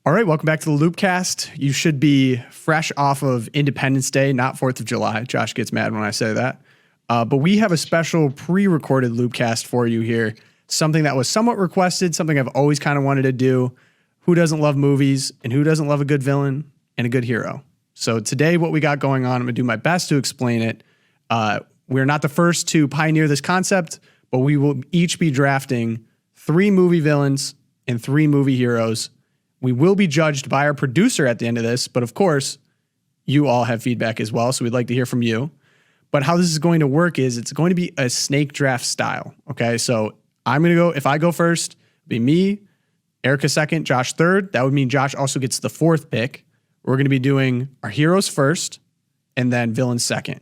All right, welcome back to the LOOPcast. You should be fresh off of Independence Day, not 4th of July. Josh gets mad when I say that. But we have a special pre-recorded LOOPcast for you here. Something that was somewhat requested, something I've always kind of wanted to do. Who doesn't love movies and who doesn't love a good villain and a good hero? So today what we got going on, I'm going to do my best to explain it. We're not the first to pioneer this concept, but we will each be drafting 3 movie villains and 3 movie heroes. We will be judged by our producer at the end of this, but of course, you all have feedback as well, so we'd like to hear from you. But how this is going to work is it's going to be a snake draft style, okay? So I'm going to go, if I go first, it'll be me, Erika second, Josh third. That would mean Josh also gets the 4th pick. We're going to be doing our heroes first and then villains second.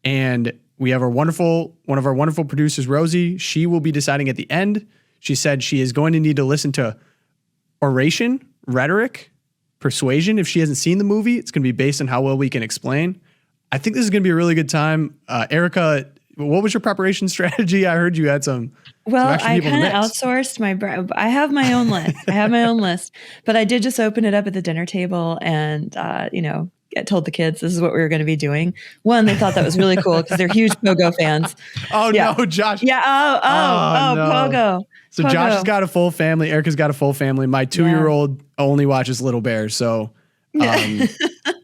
And we have one of our wonderful producers, Rosie. She will be deciding at the end. She said she is going to need to listen to oration, rhetoric, persuasion. If she hasn't seen the movie, it's going to be based on how well we can explain. I think this is going to be a really good time. Erika, what was your preparation strategy? I heard you had some. Well, I kind of outsourced I have my own list. But I did just open it up at the dinner table and, told the kids this is what we were going to be doing. One, they thought that was really cool because they're huge Pogo fans. Oh, yeah. No, Josh. Yeah. Oh, no. Pogo. So Pogo. Josh has got a full family. Erika's got a full family. My 2-year-old only watches Little Bear. So I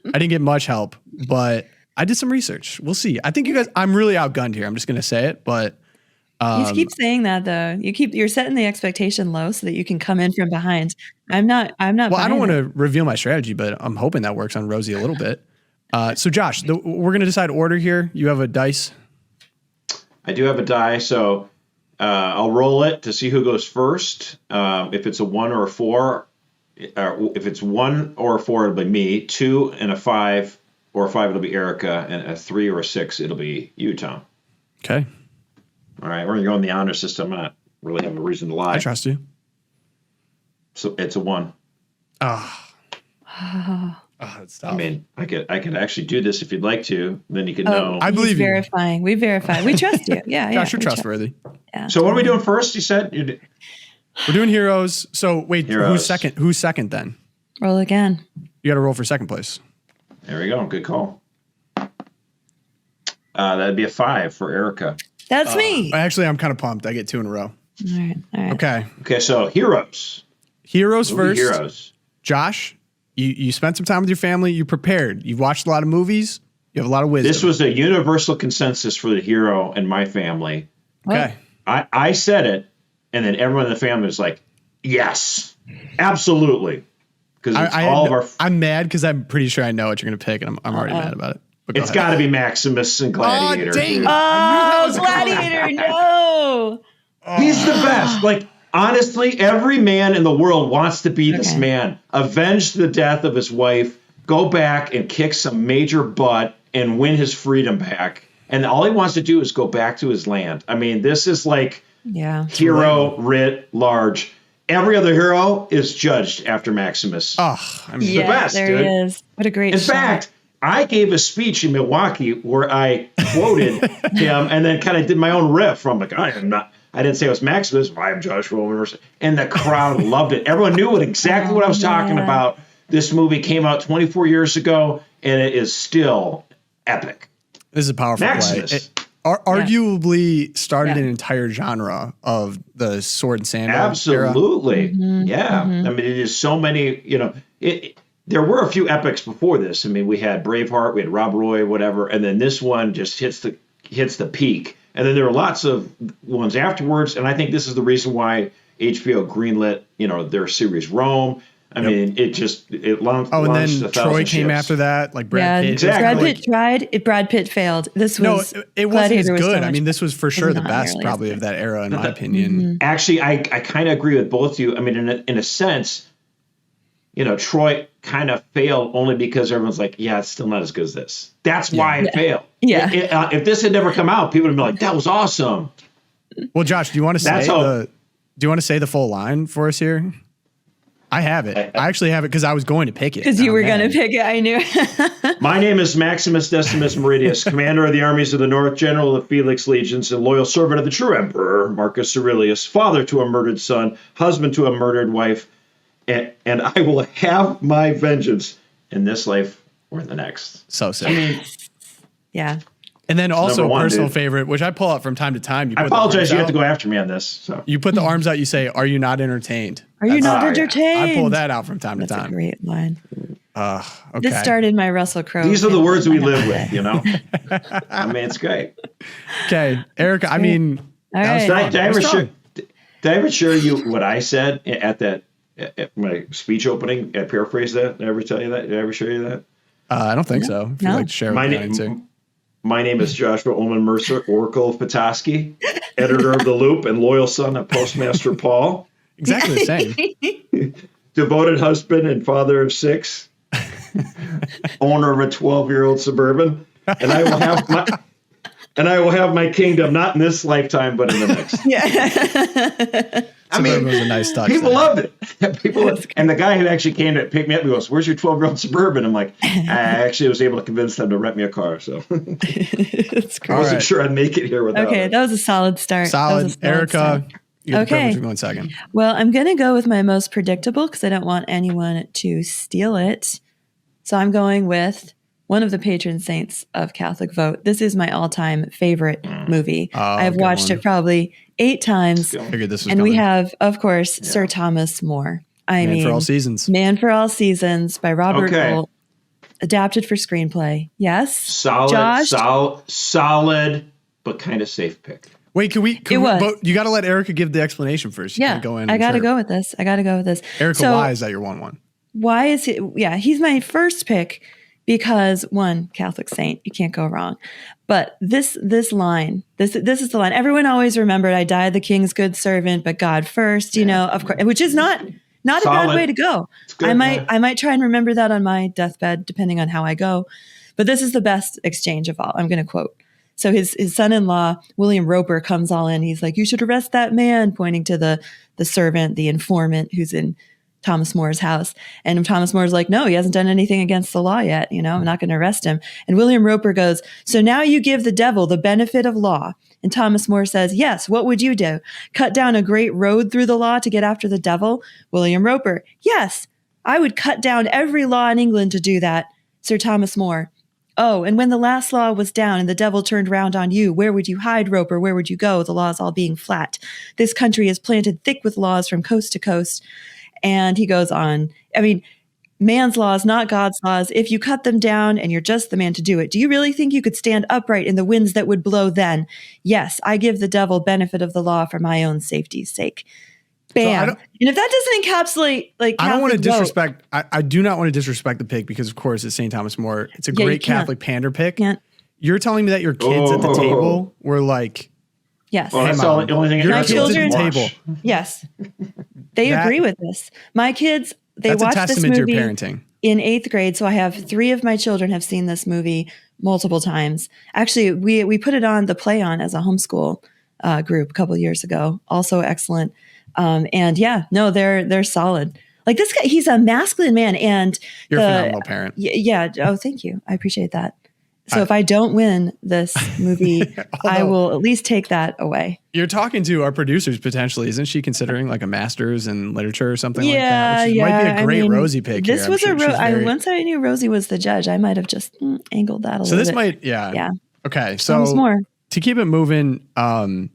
didn't get much help, but I did some research. We'll see. I think you guys, I'm really outgunned here. I'm just going to say it, but. You keep saying that though. You're setting the expectation low so that you can come in from behind. I'm not. Well, I don't want to reveal my strategy, but I'm hoping that works on Rosie a little bit. So Josh, we're going to decide order here. You have a dice. I do have a die. So I'll roll it to see who goes first. If it's a 1 or a 4, if it's 1 or a 4, it'll be me. 2 and a 5 or a 5, it'll be Erika, and a 3 or a 6, it'll be you, Tom. Okay. All right, we're going to go in the honor system. I don't really have a reason to lie. I trust you. So it's a 1. That's tough. I mean, I could actually do this if you'd like to. Then you can know. I believe you. Verifying. We verify. We trust you. Yeah. Josh, you're trustworthy. Yeah. So what are we doing first? You said we're doing heroes. So wait, heroes. Who's second then? Roll again. You got to roll for second place. There we go. Good call. That'd be a 5 for Erika. That's me. Actually, I'm kind of pumped. I get 2 in a row. All right. Okay. So heroes. Heroes Movie first. Heroes. Josh, you spent some time with your family. You prepared. You've watched a lot of movies. You have a lot of wisdom. This was a universal consensus for the hero in my family. Okay. I said it, and then everyone in the family was like, "Yes, absolutely." Because I'm mad because I'm pretty sure I know what you're going to pick, and I'm already mad about it. It's got to be Maximus and Gladiator. Oh, dang. Gladiator, no. He's the best. Like, honestly, every man in the world wants to be this man. Avenge the death of his wife, go back and kick some major butt and win his freedom back. And all he wants to do is go back to his land. I mean, this is like hero writ large. Every other hero is judged after Maximus. The best, there dude. He is. What a great In shot. fact, I gave a speech in Milwaukee where I quoted him and then kind of did my own riff. I'm like, I didn't say it was Maximus. I'm Josh Roman. And the crowd loved it. Everyone knew exactly what I was talking about. This movie came out 24 years ago, and it is still epic. This is a powerful Maximus. play. It arguably started an entire genre of the sword and sandal Absolutely. era. Mm-hmm. Yeah. Mm-hmm. I mean, it is so many, there were a few epics before this. I mean, we had Braveheart, we had Rob Roy, whatever, and then this one just hits the peak. And then there were lots of ones afterwards, and I think this is the reason why HBO greenlit, their series Rome. I mean, it launched. And then Troy came after that, like Brad Pitt. Exactly. Brad Pitt tried. Brad Pitt failed. This was it wasn't as good. So I mean, this was for sure the best, probably of that era, in my opinion. Mm-hmm. Actually, I kind of agree with both of you. I mean, in a sense, Troy kind of failed only because everyone's like, yeah, it's still not as good as this. That's why it failed. Yeah. If this had never come out, people would have been like, that was awesome. Well, Josh, do you want to say the full line for us here? I have it. I actually have it because I was going to pick it. Because you were going to pick it. I knew. My name is Maximus Decimus Meridius, commander of the armies of the North, general of Felix legions, and loyal servant of the true emperor, Marcus Aurelius, father to a murdered son, husband to a murdered wife, and I will have my vengeance in this life or the next. So sick. I mean, Yeah. And then also Number one, personal dude. favorite, which I pull out from time to time. I apologize. You have to go after me on this. So You put the arms out. You say, "Are you not entertained?" Are you not yeah. entertained? I pull that out from time That's to a time. great line. Okay. This started my Russell Crowe. these are the family. words we live with, you know. I mean, it's great. Okay, Erika. I mean, All that was right. fun. Did I That was ever strong. did I ever share you what I said at my speech opening? I paraphrased that. Did I ever tell you that? Did I ever show you that? I don't think so. If you'd No. like to share My with the name. audience here. My name is Joshua Ullman Mercer, Oracle of Petoskey, editor of The Loop and loyal son of Postmaster Paul, Exactly the same. devoted husband and father of 6, owner of a 12-year-old Suburban, and I will have my kingdom not in this lifetime but in the next. Yeah. I mean, Suburban was a nice touch. people there. loved it. And the guy who actually came to pick me up, he goes, "Where's your 12-year-old Suburban?" I'm like, I actually was able to convince them to rent me a car, so It's I great. wasn't right. sure I'd make it here without Okay, it. that was a solid start. That was a Solid. solid Erika, start. you get the Okay. privilege of going second. Well, I'm going to go with my most predictable because I don't want anyone to steal it. So I'm going with one of the patron saints of Catholic Vote. This is my all-time favorite movie. Oh, I've good watched one. it probably 8 times. Figured this was And we coming. have, of course, Sir Thomas More. I Man mean, for All Seasons. Man for All Seasons by Robert Okay. Bolt, adapted for screenplay. Yes? Solid, Josh? solid, but kind of safe pick. Wait, can we It was. but you got to let Erika give the explanation first. You Yeah, can't go in. I got to sure. go with this. Erika, So- why is that your 1-1? Why is he? Yeah, he's my first pick because one, Catholic saint, you can't go wrong. But this line, this is the line everyone always remembered. I died the king's good servant, but God first. You know, of course, which is not a bad Solid. way to go. good, I yeah. might try and remember that on my deathbed, depending on how I go. But this is the best exchange of all. I'm going to quote. So his son-in-law, William Roper, comes all in. He's like, "You should arrest that man," pointing to the servant, the informant who's in Thomas More's house. And Thomas More's like, "No, he hasn't done anything against the law yet. You know, I'm not going to arrest him." And William Roper goes, "So now you give the devil the benefit of law." And Thomas More says, "Yes, what would you do? Cut down a great road through the law to get after the devil?" William Roper, "Yes, I would cut down every law in England to do that." Sir Thomas More, "Oh, and when the last law was down and the devil turned round on you, where would you hide, Roper? Where would you go? The laws all being flat. This country is planted thick with laws from coast to coast." And he goes on. I mean, man's laws, not God's laws. If you cut them down and you're just the man to do it, do you really think you could stand upright in the winds that would blow then? Yes, I give the devil benefit of the law for my own safety's sake. Bam. don't- And if that doesn't encapsulate, like, I don't want to Catholic vote- disrespect. I do not want to disrespect the pick because, of course, it's St. Thomas More. It's a Yeah, you great can't. Catholic pander pick. Can't. You're telling me that your kids at the Oh. table were like, Yes. Well, that's Hey, all, Mom, the only thing I your My got to do is children- watch. table. Yes. They That- agree with this. My kids, they that's a watched this testament to movie your parenting. in 8th grade. So I have 3 of my children have seen this movie multiple times. Actually, we put it on the Play On as a homeschool group a couple of years ago. Also excellent. And yeah, no, they're solid. Like this guy, he's a masculine man, and You're a phenomenal parent. Yeah. Oh, thank you. I appreciate that. So if I don't win this movie, I will at least take that away. You're talking to our producers potentially. Isn't she considering like a master's in literature or something like that? Yeah, Which yeah. might be a great I mean, Rosie pick. This here. was I'm sure she's very- once I knew Rosie was the judge, I might have just angled that a So little this bit. might, yeah. Yeah. Okay, Thomas so More. to keep it moving, I'm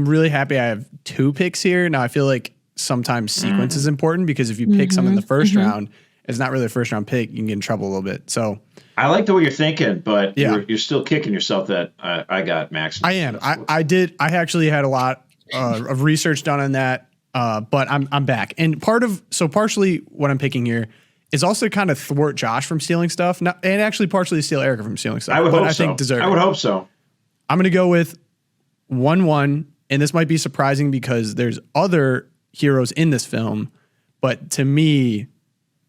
really happy I have 2 picks here. Now I feel like sometimes sequence is important because if you pick some in the first round, it's not really a first round pick. You can get in trouble a little bit. So I like the way you're thinking, but Yeah. you're still kicking yourself that I got Max. I am. I did. I actually had a lot of research done on that, but I'm back. And partially what I'm picking here is also kind of thwart Josh from stealing stuff, and actually partially steal Erika from stealing stuff. I would but hope I so. think deserve. I would hope so. I'm going to go with 1-1, and this might be surprising because there's other heroes in this film, but to me,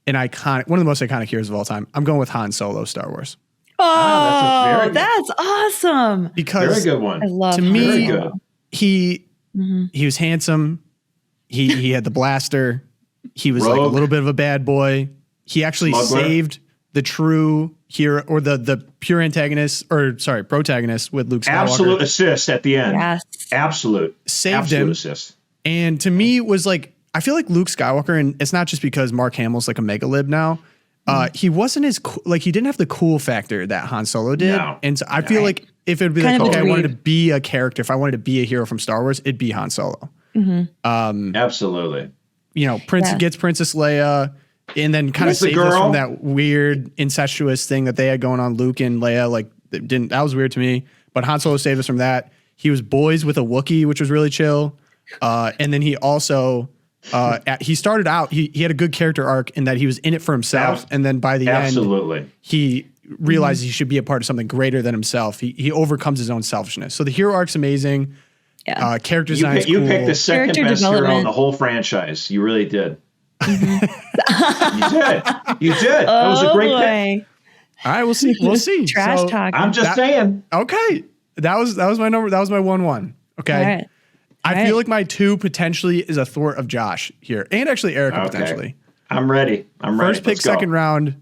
one of the most iconic heroes of all time. I'm going with Han Solo, Star Wars, Oh, that's that's awesome. because Very good one. I love to Han me, Very Solo. good. he was handsome. He had the blaster. He was like a Rogue. little bit of a bad boy. He actually Smuggler. saved the true hero or the pure antagonist protagonist with Luke Skywalker. Absolute assist at the end. Yes. Absolute. Saved Absolute him. assist. And to me was like, I feel like Luke Skywalker, and it's not just because Mark Hamill's like a mega lib now. He wasn't as he didn't have the cool factor that Han Solo did. No. And so I feel like if it would be like, okay, I wanted to be a character, if I wanted to be a hero from Star Wars, it'd be Han Solo. Absolutely. You know, gets Princess Leia, and then kind of saves us from that weird incestuous thing that they had going on. Luke and Leia, like, that was weird to me. But Han Solo saved us from that. He was boys with a Wookiee, which was really chill. And then he also he started out, he had a good character arc in that he was in it for himself. And then by the end, he realizes he should be a part of something greater than himself. He overcomes his own selfidness. So the hero arc's amazing. Yeah. Character design is cool. You picked the second best hero in the whole franchise. You really did. You did. That was a great pick. All right, we'll see. We'll see. Trash talk. I'm just saying. Okay. That was my number. That was my 1-1. Okay. All right. I feel like my 2 potentially is a thwart of Josh here, and actually Erika potentially. I'm ready. First pick, second round,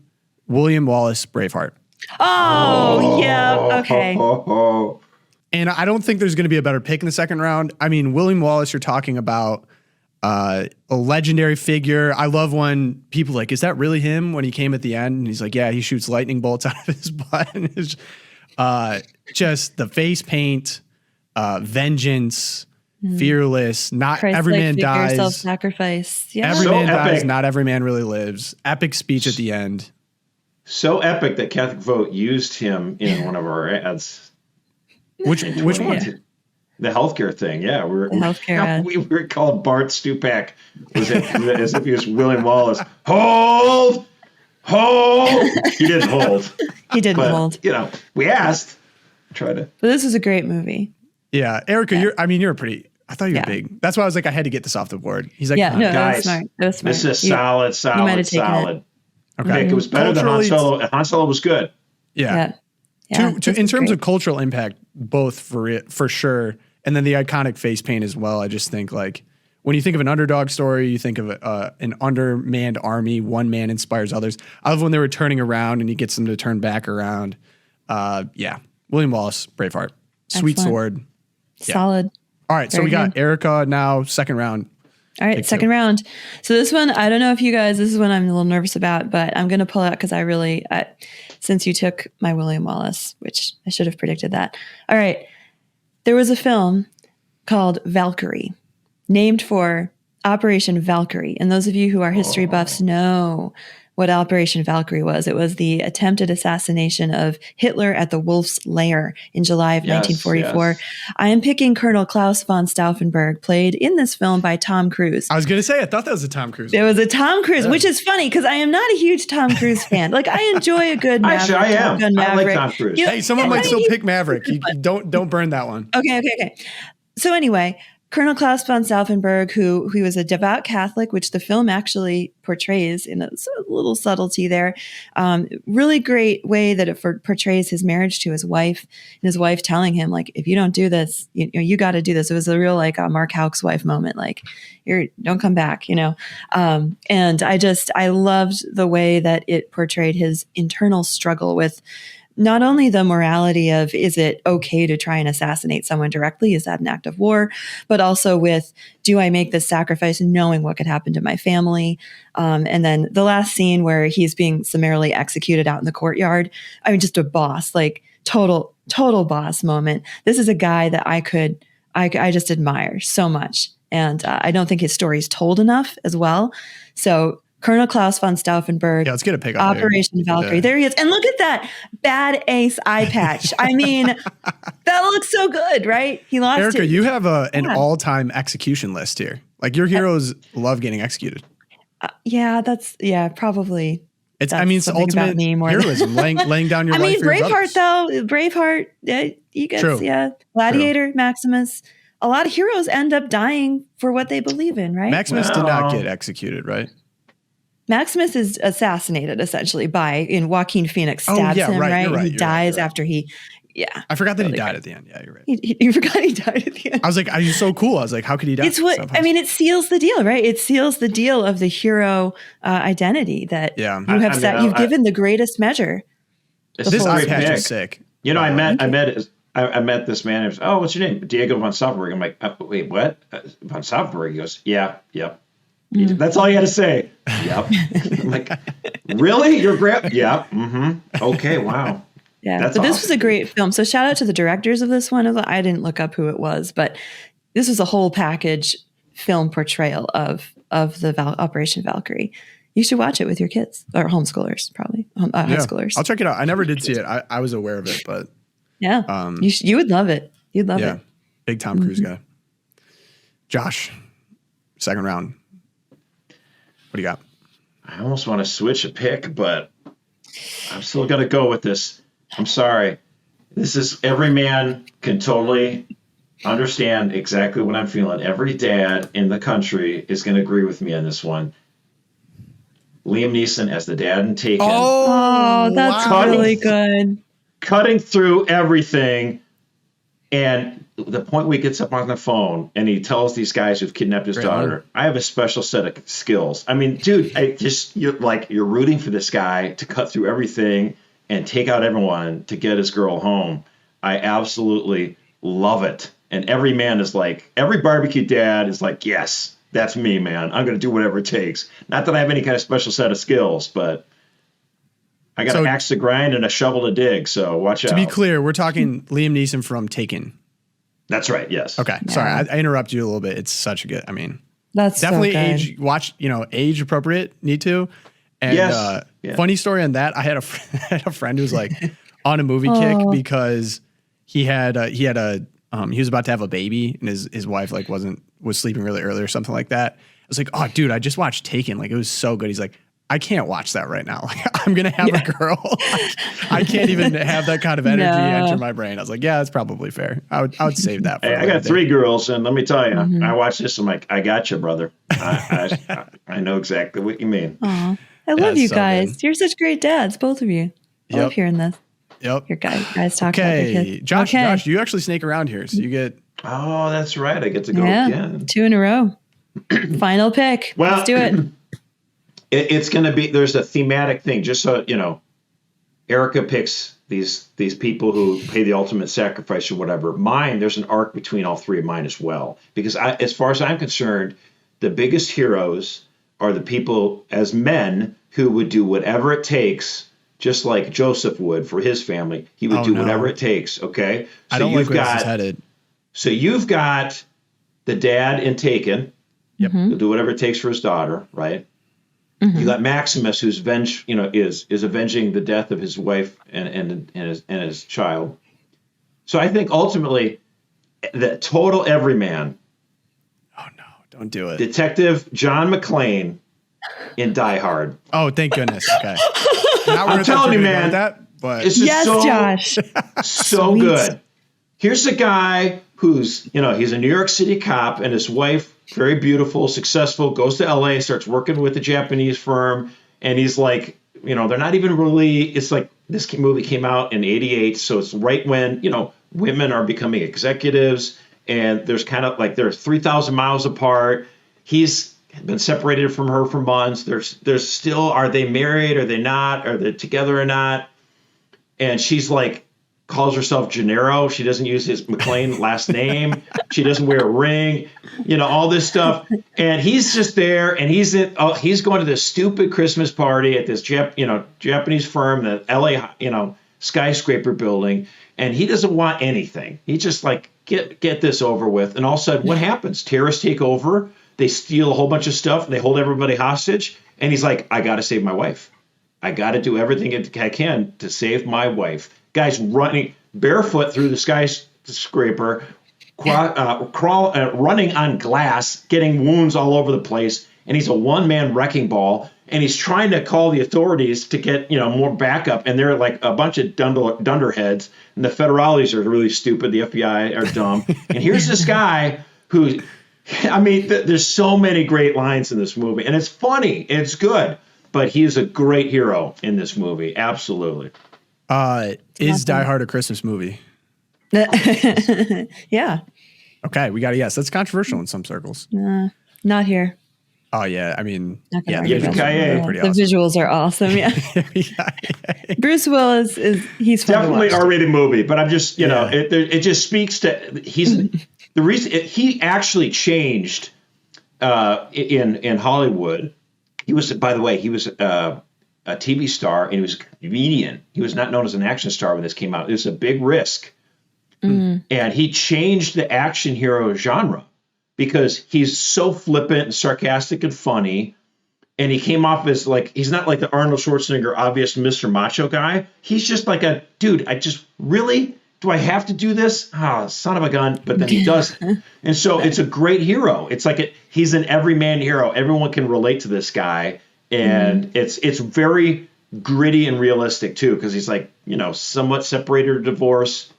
William Wallace, Braveheart. Yeah. Okay. And I don't think there's going to be a better pick in the second round. I mean, William Wallace, you're talking about a legendary figure. I love when people like, is that really him when he came at the end? And he's like, yeah, he shoots lightning bolts out of his butt. And it's just the face paint, vengeance, fearless, not Christ-like every man figure, dies. Self-sacrifice. Yeah. Every man dies, not every man really lives. Epic speech at the end. So epic that Catholic Vote used him in one of our ads. Which one? The healthcare thing, yeah. We were called Bart Stupak as if he was William Wallace. Hold! He didn't hold. hold. You know, we asked. Try to. But this is a great movie. Yeah, Erika, you're pretty. I thought you were big. That's why I was like, I had to get this off the board. He's like, guys, that was smart. This is solid. Okay, it was better than Han Solo. Han Solo was good. Yeah. In terms of cultural impact, both for sure. And then the iconic face paint as well. I just think like when you think of an underdog story, you think of an undermanned army. One man inspires others. I love when they were turning around and he gets them to turn back around. William Wallace, Braveheart, sweet sword. Yeah. Solid. All right. So we got Erika now, second round. All right. Second round. So this one, I don't know if you guys, this is one I'm a little nervous about, but I'm going to pull out because since you took my William Wallace, which I should have predicted that. All right. There was a film called Valkyrie, named for Operation Valkyrie. And those of you who are history buffs know what Operation Valkyrie was. It was the attempted assassination of Hitler at the Wolf's Lair in July of 1944. Yes. I am picking Colonel Klaus von Stauffenberg, played in this film by Tom Cruise. I was going to say, I thought that was a Tom Cruise. It was a Tom Cruise, which is funny because I am not a huge Tom Cruise fan. Like, I enjoy a good Maverick. Actually, I am. I like Tom Cruise. Someone might still pick Maverick. Don't burn that one. Okay. So anyway, Colonel Klaus von Stauffenberg, who was a devout Catholic, which the film actually portrays in a little subtlety there. Really great way that it portrays his marriage to his wife, and his wife telling him, like, if you don't do this, you got to do this. It was a real like Mark Houck's wife moment, like, don't come back, And I loved the way that it portrayed his internal struggle with not only the morality of, is it okay to try and assassinate someone directly? Is that an act of war? But also with, do I make this sacrifice knowing what could happen to my family? And then the last scene where he's being summarily executed out in the courtyard. I mean, just a boss, like total boss moment. This is a guy that I just admire so much. And I don't think his story is told enough as well. So Colonel Klaus von Stauffenberg. Yeah, let's get a pick up Operation Valkyrie. Yeah. There he is. And look at that bad ace eye patch. I mean, that looks so good, right? He lost Erika, you have an all-time execution list here. Like, your heroes love getting executed. Probably. It's ultimate heroism, laying down your life for your brothers. Braveheart, you guys, Gladiator, True. Maximus. A lot of heroes end up dying for what they believe in, right? Maximus did not get executed, right? Maximus is assassinated essentially in Joaquin Phoenix stabs him, right? He dies after he, I forgot that he died at the end. Yeah, you're right. You forgot he died at the end. I was like, are you so cool? I was like, how could he die? It seals the deal, right? It seals the deal of the hero identity that you have set. You've given the greatest measure. This eye patch is sick. I met this man. He was, what's your name? Diego von Stauffenberg. I'm like, wait, what? Von Stauffenberg? He goes, yep. That's all you had to say. Yep. I'm like, really? Your Yep. Mm-hmm. Okay. Wow. Yeah. That's but this awesome. was a great film. So shout out to the directors of this one. I didn't look up who it was, but this was a whole package film portrayal of the Operation Valkyrie. You should watch it with your kids or homeschoolers, probably high schoolers. I'll check it out. I never did see it. I was aware of it, but yeah, you would love it. You'd love it. Big Tom Cruise guy. Josh, second round. What do you got? I almost want to switch a pick, but I'm still going to go with this. I'm sorry. This is every man can totally understand exactly what I'm feeling. Every dad in the country is going to agree with me on this one. Liam Neeson as the dad in Taken. Oh, that's really good. Cutting through everything. And the point where he gets up on the phone and he tells these guys who've kidnapped his daughter, I have a special set of skills. I mean, dude, you're rooting for this guy to cut through everything and take out everyone to get his girl home. I absolutely love it. And every man is like, every barbecue dad is like, yes, that's me, man. I'm going to do whatever it takes. Not that I have any kind of special set of skills, but I got an axe to grind and a shovel to dig. So watch out. To be clear, we're talking Liam Neeson from Taken. That's right. Yes. Okay. Yeah. Sorry. I interrupt you a little bit. It's such a good, that's definitely so age appropriate, need to. And yes. Funny story on that. I had a friend who was like on a movie kick because he was about to have a baby and his wife was sleeping really early or something like that. I was like, oh dude, I just watched Taken. Like it was so good. He's like, I can't watch that right now. Like, I'm going to have a girl. I can't even have that kind of energy enter my brain. I was like, yeah, that's probably fair. I would save that. I got 3 girls, and let me tell you, I watched this. I'm like, I got you, brother. I know exactly what you mean. Aww. I love you guys. Good. You're such great dads, both of you. I love hearing this. Yep. Your guys talk about your kids. Josh, you actually snake around here, so you get. Oh, that's right. I get to go again. 2 in a row. Final pick. Well, let's do it. It's going to be, there's a thematic thing, just so, Erika picks these people who pay the ultimate sacrifice or whatever. Mine, there's an arc between all 3 of mine as well. Because as far as I'm concerned, the biggest heroes are the people as men who would do whatever it takes, just like Joseph would for his family. He would do whatever it takes, okay? So I don't like where this is headed. So you've got the dad in Taken. Yep. He'll do whatever it takes for his daughter, right? You got Maximus, who's is avenging the death of his wife and his child. So I think ultimately, the total everyman. Oh no! Don't do it. Detective John McClane in Die Hard. Oh, thank goodness. Okay. I'm telling you, man. It's just Josh. So good. Here's a guy who's he's a New York City cop, and his wife, very beautiful, successful, goes to LA, starts working with a Japanese firm. And he's like, they're not even really, it's like this movie came out in 88. So it's right when, women are becoming executives, and there's kind of like, they're 3,000 miles apart. He's been separated from her for months. There's still, are they married? Are they not? Are they together or not? And she's like, calls herself Gennaro. She doesn't use his McClane last name. She doesn't wear a ring, all this stuff. And he's just there, and he's going to this stupid Christmas party at this Japanese firm, the LA, skyscraper building. And he doesn't want anything. He just like, get this over with. And all of a sudden, what happens? Terrorists take over. They steal a whole bunch of stuff, and they hold everybody hostage. And he's like, I got to save my wife. I got to do everything I can to save my wife. Guy's running barefoot through the skyscraper, running on glass, getting wounds all over the place. And he's a one-man wrecking ball. And he's trying to call the authorities to get, more backup. And they're like a bunch of dunderheads. And the federales are really stupid. The FBI are dumb. And here's this guy who, there's so many great lines in this movie. And it's funny. It's good. But he is a great hero in this movie. Absolutely. Is Die Hard a Christmas movie? Yeah. Okay, we got a yes. That's controversial in some circles. Not here. Oh yeah, the visuals are awesome. Yeah. Bruce Willis he's fun definitely an R-rated movie, but I'm just it just speaks to the reason he actually changed in Hollywood. He was, by the way, he was a TV star and he was a comedian. He was not known as an action star when this came out. It was a big risk. And he changed the action hero genre because he's so flippant and sarcastic and funny. And he came off as like, he's not like the Arnold Schwarzenegger obvious Mr. Macho guy. He's just like a dude. Do I have to do this? Son of a gun. But then he does it. And so it's a great hero. It's like he's an everyman hero. Everyone can relate to this guy. And it's very gritty and realistic too, because he's like, somewhat separated or divorced.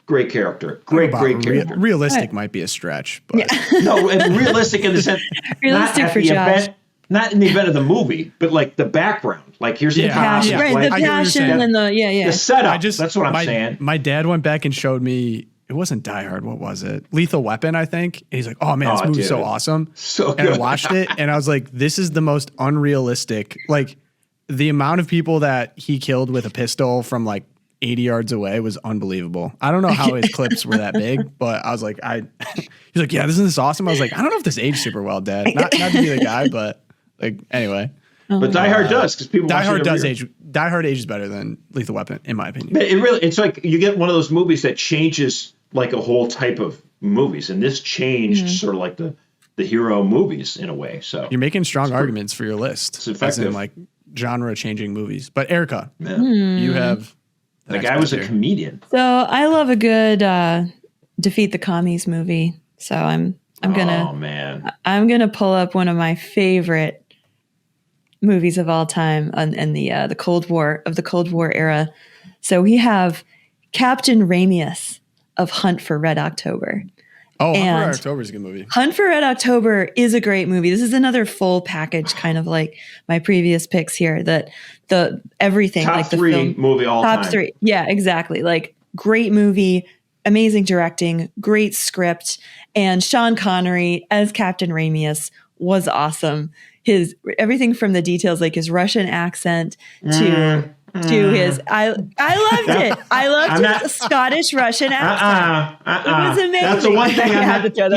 Great character. Great character. Realistic might be a stretch, but no, realistic in the sense realistic for Josh. Not in the event of the movie, but like the background. Like here's the passion, the passion and the setup. That's what I'm saying. My dad went back and showed me. It wasn't Die Hard. What was it? Lethal Weapon, I think. And he's like, "Oh man, this movie's so awesome!" So good. And I watched it, and I was like, "This is the most unrealistic." Like the amount of people that he killed with a pistol from like 80 yards away was unbelievable. I don't know how his clips were that big, but I was like, he's like, "Yeah, isn't this awesome?" I was like, "I don't know if this aged super well, Dad." Not to be the guy, but. Like anyway, but Die Hard does because people. Die Hard does age. Die Hard ages better than Lethal Weapon, in my opinion. But it's like you get one of those movies that changes like a whole type of movies, and this changed sort of like the hero movies in a way. So you're making strong arguments for your list, it's effective. as in like genre changing movies. But Erika, you have the guy was a comedian. So I love a good defeat the commies movie. So I'm gonna pull up one of my favorite movies of all time in the Cold War era. So we have Captain Ramius of Hunt for Red October. Oh, Hunt for Red October is a good movie. Hunt for Red October is a great movie. This is another full package, kind of like my previous picks here. That the everything top like the three film, movie all top time. three. Yeah, exactly. Like great movie, amazing directing, great script, and Sean Connery as Captain Ramius was awesome. His everything from the details, like his Russian accent to his, I loved it. I loved his Scottish Russian accent. It was amazing. That's the one thing he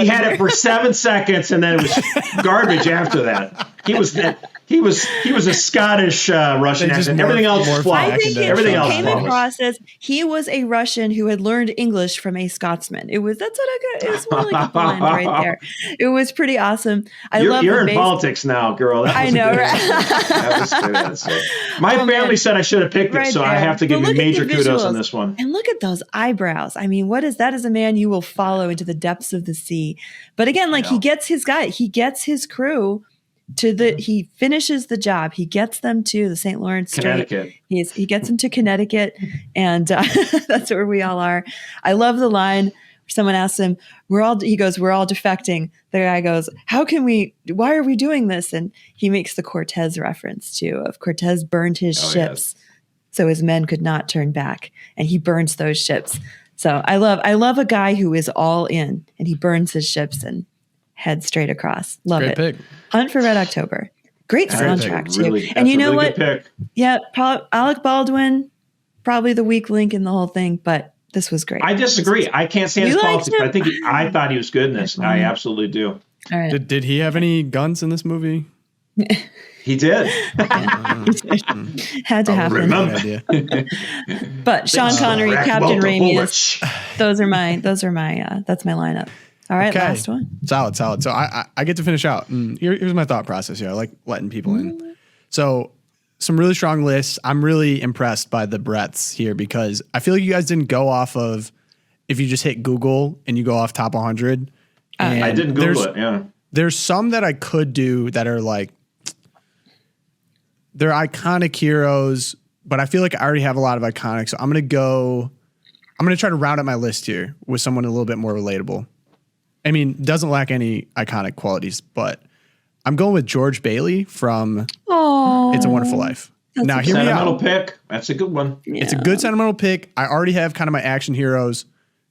had it for 7 seconds, and then it was garbage after that. He was a Scottish Russian accent. Everything else was flawed. I think everything else came across as he was a Russian who had learned English from a Scotsman. It was more like a blend right there. It was pretty awesome. You're in politics now, girl. I know, right? That was good. My family said I should have picked it, so I have to give you major kudos on this one. And look at those eyebrows. I mean, what is that? As a man you will follow into the depths of the sea. But again, like he gets his guy, he gets his crew he finishes the job. He gets them to the St. Lawrence Connecticut. Strait. He gets them to Connecticut, and that's where we all are. I love the line where someone asks him, he goes, "We're all defecting." The guy goes, why are we doing this? And he makes the Cortez reference too, of Cortez burned his ships so his men could not turn back, and he burns those ships. So I love a guy who is all in, and he burns his ships and head straight across. Love Great it. Pick. Hunt for Red October. Great soundtrack too. Really, and you know really what? Good pick. Yeah, Alec Baldwin, probably the weak link in the whole thing, but this was great. I disagree. I can't stand his politics, but I thought he was good in this. I absolutely do. All right. Did he have any guns in this movie? He did. Had to happen. Remember. But Sean Connery, Captain Ramius. Those are my. That's my lineup. All right, last one. Solid. So I get to finish out. Here's my thought process here. I like letting people in. So some really strong lists. I'm really impressed by the breadths here because I feel like you guys didn't go off of if you just hit Google and you go off top 100. I didn't Google it. Yeah. There's some that I could do that are like they're iconic heroes, but I feel like I already have a lot of iconic. So I'm gonna try to round up my list here with someone a little bit more relatable. I mean, doesn't lack any iconic qualities, but I'm going with George Bailey from It's a Wonderful Life. Now, hear me out. Sentimental pick. That's a good one. Yeah. It's a good sentimental pick. I already have kind of my action heroes.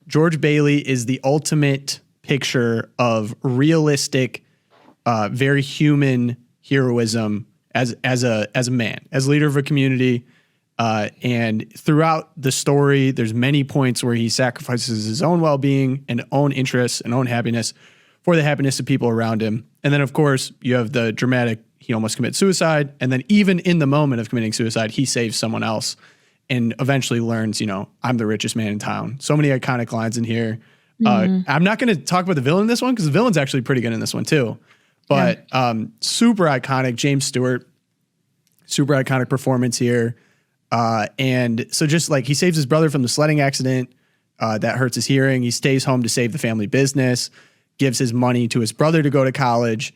George Bailey is the ultimate picture of realistic, very human heroism as a man, as leader of a community. And throughout the story, there's many points where he sacrifices his own well-being and own interests and own happiness for the happiness of people around him. And then, of course, you have the dramatic, he almost commits suicide. And then even in the moment of committing suicide, he saves someone else and eventually learns, I'm the richest man in town. So many iconic lines in here. I'm not going to talk about the villain in this one because the villain's actually pretty good in this one too. But super iconic, James Stewart, super iconic performance here. And so just like he saves his brother from the sledding accident that hurts his hearing. He stays home to save the family business, gives his money to his brother to go to college,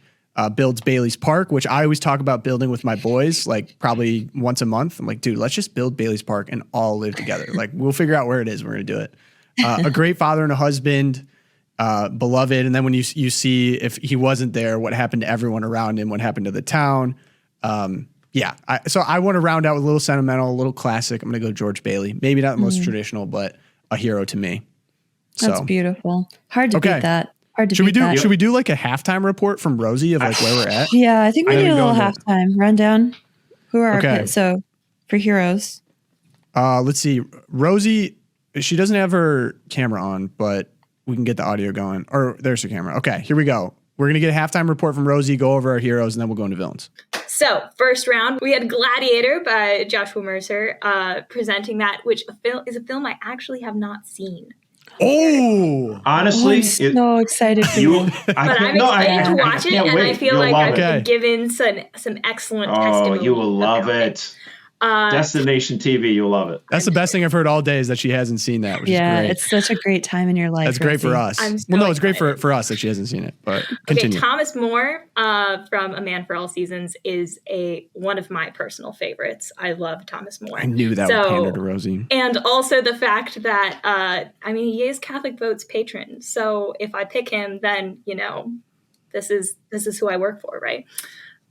builds Bailey's Park, which I always talk about building with my boys, like probably once a month. I'm like, dude, let's just build Bailey's Park and all live together. Like we'll figure out where it is. We're going to do it. A great father and a husband, beloved. And then when you see if he wasn't there, what happened to everyone around him, what happened to the town. So I want to round out with a little sentimental, a little classic. I'm going to go George Bailey. Maybe not the most traditional, but a hero to me. That's beautiful. Hard to beat that. Hard to beat that. Should we do like a halftime report from Rosie of like where we're at? Yeah, I think we need a little halftime rundown. Who are our picks? So for heroes. Let's see. Rosie, she doesn't have her camera on, but we can get the audio going. Or there's her camera. Okay, here we go. We're going to get a halftime report from Rosie, go over our heroes, and then we'll go into villains. So, first round, we had Gladiator by Joshua Mercer presenting that, which is a film I actually have not seen. Oh! Honestly, I'm so excited for you. But I'm excited to watch it, and I feel like I've been given some excellent testimony. Oh, you will love it. Destination TV, you'll love it. That's the best thing I've heard all day is that she hasn't seen that, which is great. It's such a great time in your life. That's great for us. It's great for us that she hasn't seen it, but continue. Okay, Thomas More from A Man for All Seasons is one of my personal favorites. I love Thomas More. I knew that would pander to Rosie. And also the fact that, he is CatholicVote's patron. So if I pick him, then, this is who I work for, right?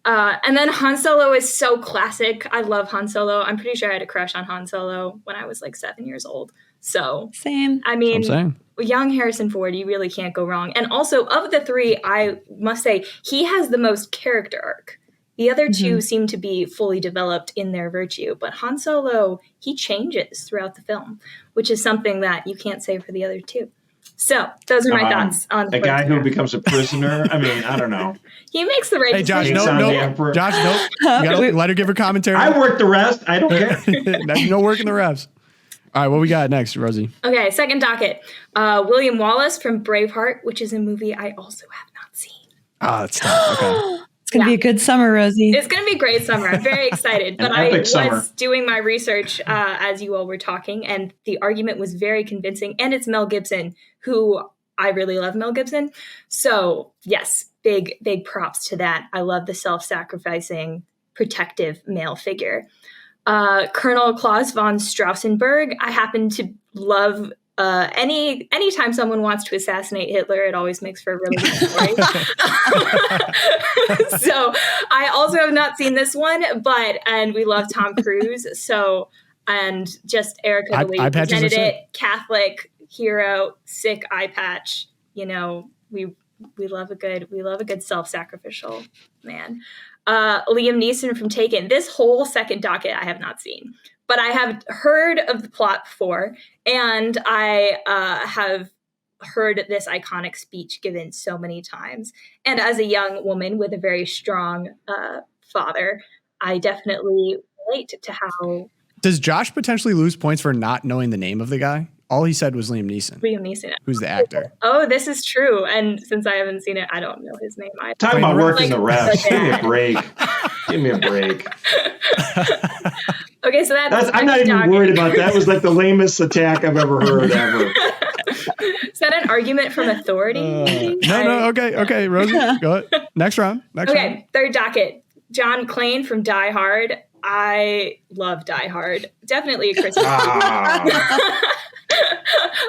And then Han Solo is so classic. I love Han Solo. I'm pretty sure I had a crush on Han Solo when I was like 7 years old. So same. I mean, young Harrison Ford, you really can't go wrong. And also of the three, I must say he has the most character arc. The other two seem to be fully developed in their virtue, but Han Solo, he changes throughout the film, which is something that you can't say for the other two. So those are my thoughts on the guy who becomes a prisoner. I mean, I don't know. He makes the right decision. Josh, nope. You gotta let her give her commentary. I work the rest. I don't care. No work in the refs. All right, what we got next, Rosie? Okay, second docket. William Wallace from Braveheart, which is a movie I also have not seen. That's tough. Okay. It's going to be a good summer, Rosie. It's going to be a great summer. I'm very excited. But I was doing my research as you all were talking, and the argument was very convincing. And it's Mel Gibson, who I really love Mel Gibson. So, yes, big props to that. I love the self-sacrificing, protective male figure. Colonel Klaus von Strausenberg, I happen to love anytime someone wants to assassinate Hitler, it always makes for a really good story. So I also have not seen this one, and we love Tom Cruise. So, and just Erika, the way you presented it, Catholic hero, sick eye patch. We love a good self-sacrificial man. Liam Neeson from Taken. This whole second docket I have not seen, but I have heard of the plot before, and I have heard this iconic speech given so many times. And as a young woman with a very strong father, I definitely relate to how. Does Josh potentially lose points for not knowing the name of the guy? All he said was Liam Neeson. Liam Neeson. Who's the actor. Oh, this is true. And since I haven't seen it, I don't know his name either. Talking about working the refs. Give me a break. Give me a break. Okay, so I'm not even worried about that. That was like the lamest attack I've ever heard ever. Is that an argument from authority? No. Okay, Rosie, go ahead. Next round. Third docket. John McClane from Die Hard. I love Die Hard. Definitely a Christmas movie.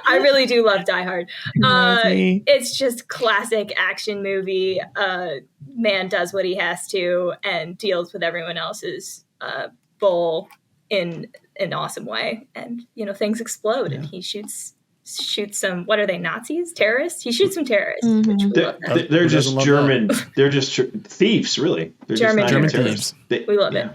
I really do love Die Hard. It's just classic action movie. Man does what he has to and deals with everyone else's bull in an awesome way. And, things explode and he shoots some, what are they, Nazis? Terrorists? He shoots some terrorists. Mm-hmm. They're just German. They're just thieves, really. They're German thieves. We love it.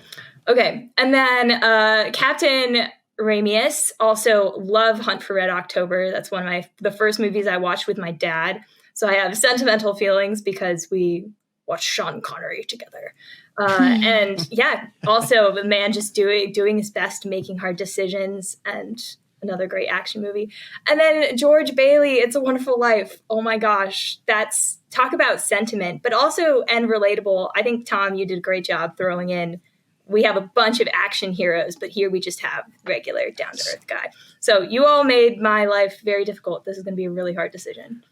Okay. And then Captain Ramius, also love Hunt for Red October. That's one of the first movies I watched with my dad. So I have sentimental feelings because we watched Sean Connery together. And yeah, also the man just doing his best, making hard decisions, and another great action movie. And then George Bailey, It's a Wonderful Life. Oh my gosh, that's talk about sentiment, but also and relatable. I think, Tom, you did a great job throwing in. We have a bunch of action heroes, but here we just have regular down-to-earth guy. So you all made my life very difficult. This is going to be a really hard decision.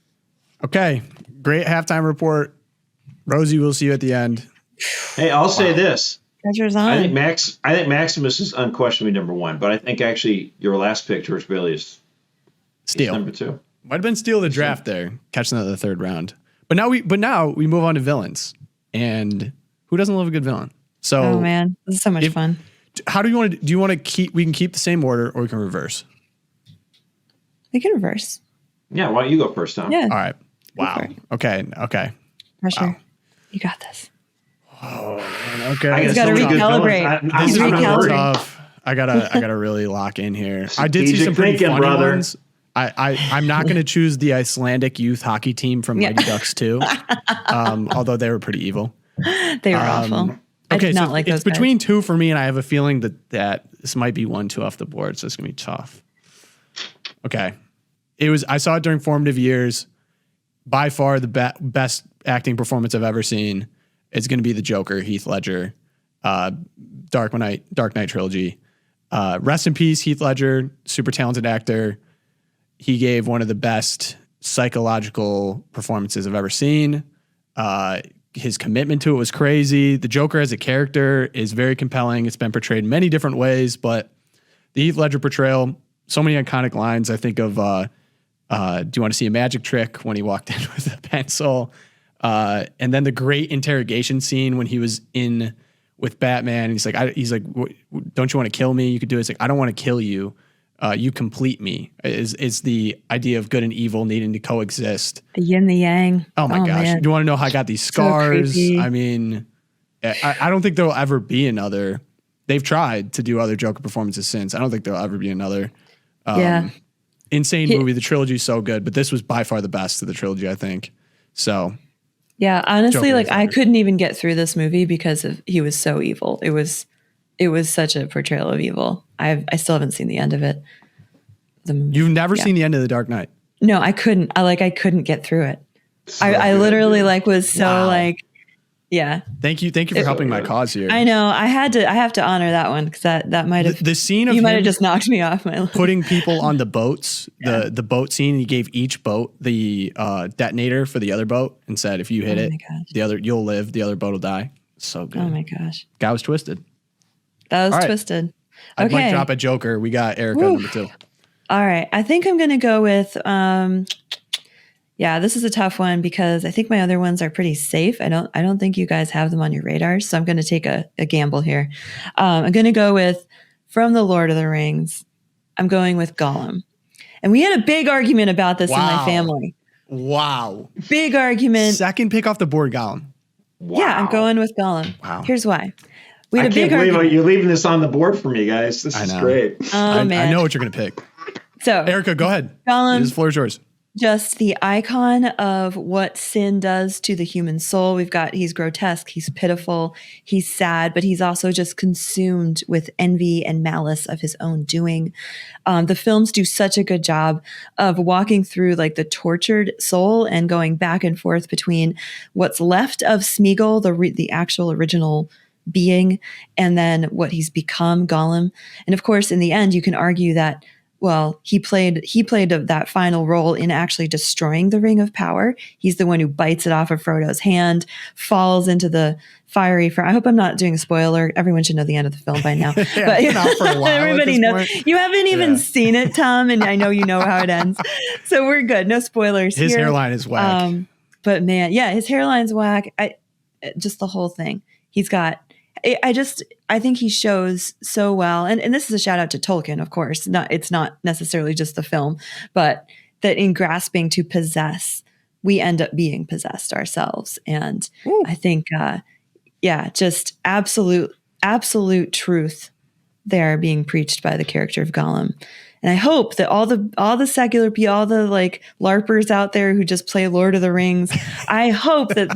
Okay, great halftime report. Rosie, we'll see you at the end. Hey, I'll say this. Pressure's on. I think Maximus is unquestionably number one, but I think actually your last pick, George Bailey, is steal number two. Might have been steal the draft there, catching that in the third round. But now we move on to villains, and who doesn't love a good villain? So, oh man, this is so much fun. How do you want to? Do you want to keep? We can keep the same order, or we can reverse. We can reverse. Yeah, why don't you go first, Tom? Yeah. All right. Wow. Okay. Pressure. Wow. You got this. Oh, okay. He's got to recalibrate. This is really tough. I gotta really lock in here. I did see some pretty funny ones. I'm not going to choose the Icelandic youth hockey team from Mighty Ducks 2, although they were pretty evil. They were awful. Okay, I did not like those it's between two for me, and I have a feeling that this might be 1-2 off the board, so it's gonna be tough. Okay, I saw it during formative years. By far the best acting performance I've ever seen. It's gonna be the Joker, Heath Ledger, Dark Knight trilogy. Rest in peace, Heath Ledger, super talented actor. He gave one of the best psychological performances I've ever seen. His commitment to it was crazy. The Joker as a character is very compelling. It's been portrayed in many different ways, but the Heath Ledger portrayal, so many iconic lines. I think of, do you want to see a magic trick, when he walked in with a pencil? And then the great interrogation scene when he was in with Batman. He's like, don't you want to kill me? You could do it. It's like, I don't want to kill you. You complete me is the idea of good and evil needing to coexist. The yin, the yang. Oh my gosh. Man. Do you want to know how I got these scars? So I mean, I don't think there'll ever be another. They've tried to do other Joker performances since. I don't think there'll ever be another. Insane movie. The trilogy's so good, but this was by far the best of the trilogy, I think. So. Yeah, honestly, like I couldn't even get through this movie because he was so evil. It was such a portrayal of evil. I still haven't seen the end of it. You've never seen the end of The Dark Knight? No, I couldn't. I couldn't get through it. So I literally was so yeah. Thank you for helping my cause here. I know. I have to honor that one because that might have the scene of you might have just knocked me off my list. Putting people on the boats. The boat scene. He gave each boat the detonator for the other boat and said, if you hit it, you'll live. The other boat will die. So good. Oh my gosh. Guy was twisted. That was twisted. I might drop a Joker. We got Erika number 2. All right. I think I'm going to go with, this is a tough one because I think my other ones are pretty safe. I don't think you guys have them on your radars. So I'm going to take a gamble here. I'm going to go with, from the Lord of the Rings, I'm going with Gollum. And we had a big argument about this in my family. Wow. Big argument. Second pick off the board, Gollum. Wow. Yeah, I'm going with Gollum. Wow. Here's why. I can't believe you're leaving this on the board for me, guys. This is great. Oh, man. I know what you're going to pick. So, Erika, go ahead. Gollum, this floor is yours. Just the icon of what sin does to the human soul. He's grotesque, he's pitiful, he's sad, but he's also just consumed with envy and malice of his own doing. The films do such a good job of walking through like the tortured soul and going back and forth between what's left of Smeagol, the actual original being, and then what he's become, Gollum. And of course, in the end, you can argue that, well, he played that final role in actually destroying the Ring of Power. He's the one who bites it off of Frodo's hand, falls into the fiery fire. I hope I'm not doing a spoiler. Everyone should know the end of the film by now. But for a while everybody knows. You haven't even seen it, Tom, and I know you know how it ends. So we're good. No spoilers His here. hairline is whack. But man, his hairline's whack. Just the whole thing. He's got. I think he shows so well, and this is a shout out to Tolkien, of course. It's not necessarily just the film, but that in grasping to possess, we end up being possessed ourselves. And I think, just absolute truth there being preached by the character of Gollum. And I hope that all the secular people, all the like LARPers out there who just play Lord of the Rings, I hope that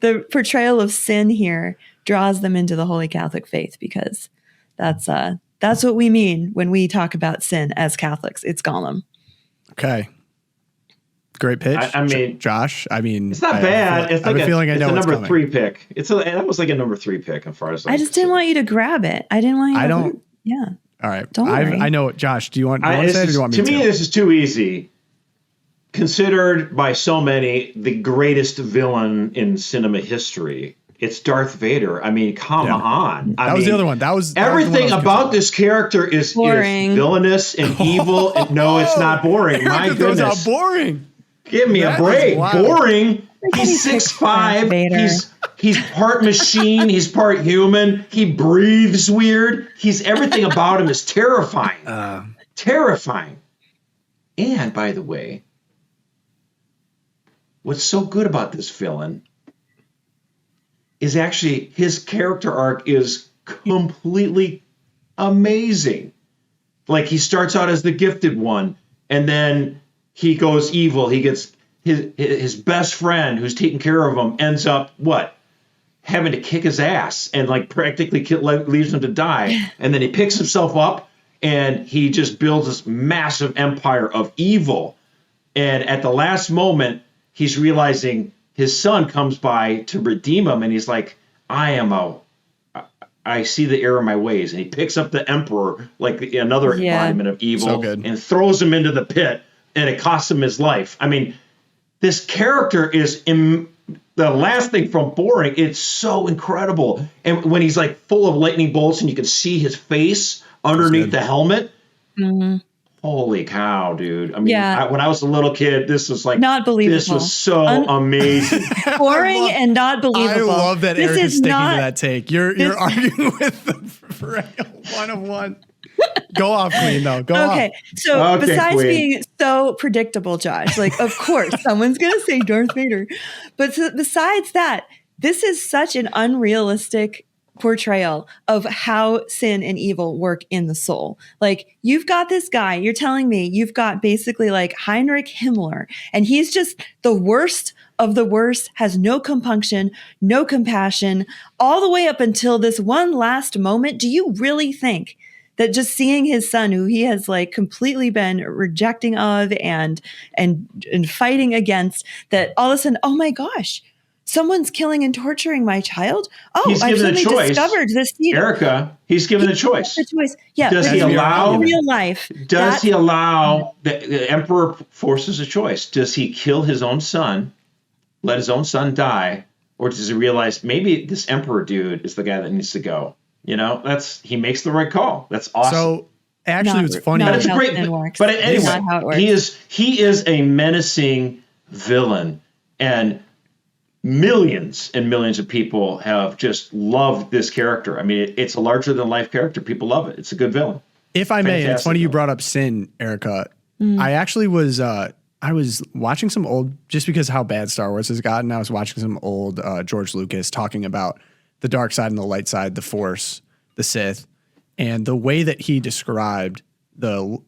the portrayal of sin here draws them into the Holy Catholic faith, because that's what we mean when we talk about sin as Catholics. It's Gollum. Okay. Great pitch. I mean, Josh, it's not bad. It's like a feeling I know it's a number coming. 3 pick. That was like a number 3 pick as far as I just didn't want you to grab it. I didn't want you to. Yeah. All right. Don't worry. I know. Josh, do you want to say it, or do you want me to? To me, this is too easy. Considered by so many the greatest villain in cinema history. It's Darth Vader. I mean, come on. That was the other one. Everything about this character is villainous and evil. And no, it's not boring. My goodness. Not boring. Give me a break. Boring. He's 6'5". He's part machine. He's part human. He breathes weird. Everything about him is terrifying. Terrifying. And by the way, what's so good about this villain is actually his character arc is completely amazing. Like, he starts out as the gifted one, and then he goes evil. He gets his best friend who's taking care of him ends up having to kick his ass and like practically leaves him to die. And then he picks himself up and he just builds this massive empire of evil. And at the last moment, he's realizing his son comes by to redeem him, and he's like, I see the error in my ways. And he picks up the emperor, like another embodiment of evil, and throws him into the pit, and it costs him his life. I mean, this character is the last thing from boring. It's so incredible. And when he's like full of lightning bolts and you can see his face underneath the helmet. Mm-hmm. Holy cow, dude. I mean, when I was a little kid, this was like, not believable. This was so amazing. Boring and not believable. I love that Erika's sticking to that take. You're arguing with the perennial 1 of 1. Go off, Queen, though. Go off. Okay, so besides being so predictable, Josh, like, of course, someone's going to say Darth Vader. But besides that, this is such an unrealistic portrayal of how sin and evil work in the soul. Like, you've got this guy, you're telling me you've got basically like Heinrich Himmler, and he's just the worst of the worst, has no compunction, no compassion, all the way up until this one last moment. Do you really think that just seeing his son, who he has like completely been rejecting of and fighting against, that all of a sudden, oh my gosh, someone's killing and torturing my child? Oh, I've suddenly discovered this. Erika, he's given the choice. Yeah. Does he allow real life? Does he allow the emperor forces a choice? Does he kill his own son, let his own son die, or does he realize maybe this emperor dude is the guy that needs to go? You know, he makes the right call. That's awesome. So actually, it's funny. But it's a great. But anyway, he is a menacing villain, and millions and millions of people have just loved this character. I mean, it's a larger than life character. People love it. It's a good villain. If I may, and it's funny you brought up sin, Erika. I actually was I was watching some old, just because how bad Star Wars has gotten, I was watching some old George Lucas talking about the dark side and the light side, the Force, the Sith, and the way that he described the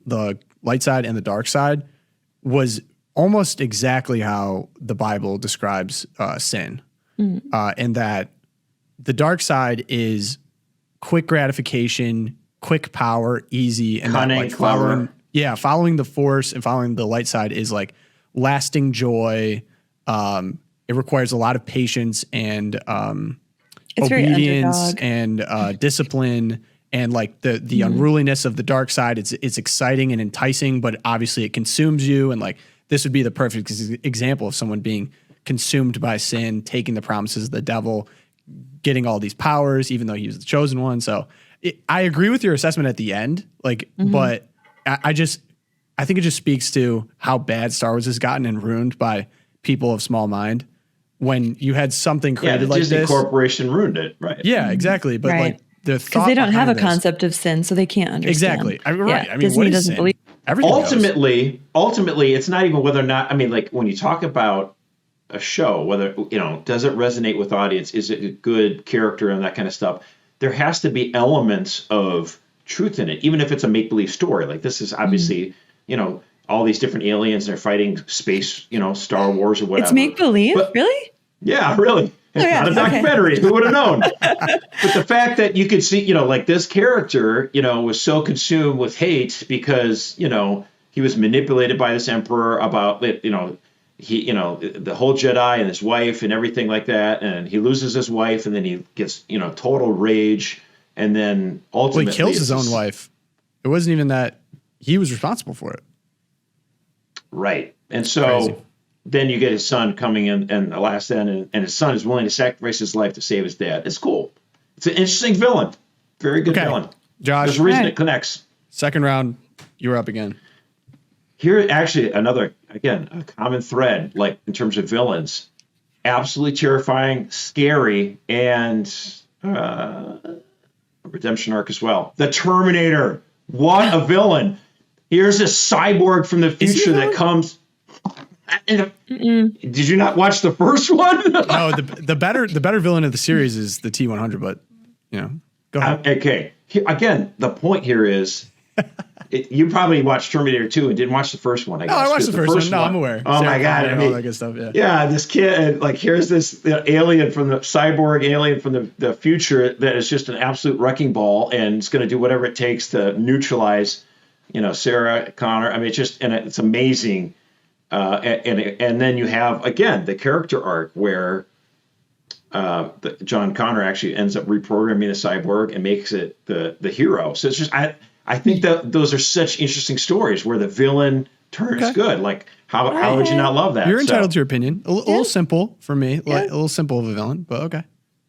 light side and the dark side was almost exactly how the Bible describes sin, and that the dark side is quick gratification, quick power, easy, and cunning, clever. Following the Force and following the light side is like lasting joy. It requires a lot of patience and obedience and discipline, and like the unruliness of the dark side. It's exciting and enticing, but obviously it consumes you. And like, this would be the perfect example of someone being consumed by sin, taking the promises of the devil, getting all these powers, even though he was the chosen one. So I agree with your assessment at the end, like, but I think it just speaks to how bad Star Wars has gotten and ruined by people of small mind. When you had something created like Disney this, Corporation ruined it, right? Yeah, exactly. But like the thought, because they don't have a concept of sin, so they can't understand. Exactly. I mean, right. I mean, Disney doesn't believe. Ultimately, it's not even whether or not. I mean, like, when you talk about a show, whether, does it resonate with audience? Is it a good character and that kind of stuff? There has to be elements of truth in it, even if it's a make-believe story. Like this is obviously, all these different aliens, they're fighting space, Star Wars or whatever. It's make-believe? Really? Yeah, really. It's not a documentary. Okay. Who would have known? But the fact that you could see, like this character, was so consumed with hate because, he was manipulated by this emperor about, he, the whole Jedi and his wife and everything like that. And he loses his wife and then he gets, total rage. And then ultimately he kills his own wife. It wasn't even that he was responsible for it. Right. And so then you get his son coming in and the last end, and his son is willing to sacrifice his life to save his dad. It's cool. It's an interesting villain. Very good villain. Josh. There's a reason it connects. Second round, you're up again. Here, actually, a common thread, like in terms of villains. Absolutely terrifying, scary, and a redemption arc as well. The Terminator. What a villain. Here's a cyborg from the future that comes. Did you not watch the first one? No, the better villain of the series is the T-100, but go ahead. Okay. Again, the point here is you probably watched Terminator 2 and didn't watch the first one, I guess. No, I watched the first one. No, I'm aware. Oh, my God. I mean, all that good stuff, yeah, this kid, here's this alien from the cyborg alien from the future that is just an absolute wrecking ball and it's going to do whatever it takes to neutralize, Sarah Connor. I mean, it's amazing. And then you have, again, the character arc where John Connor actually ends up reprogramming the cyborg and makes it the hero. So it's just, I think that those are such interesting stories where the villain turns good. Like, how would you not love that? You're entitled to your opinion. A little simple for me, a little simple of a villain, but okay.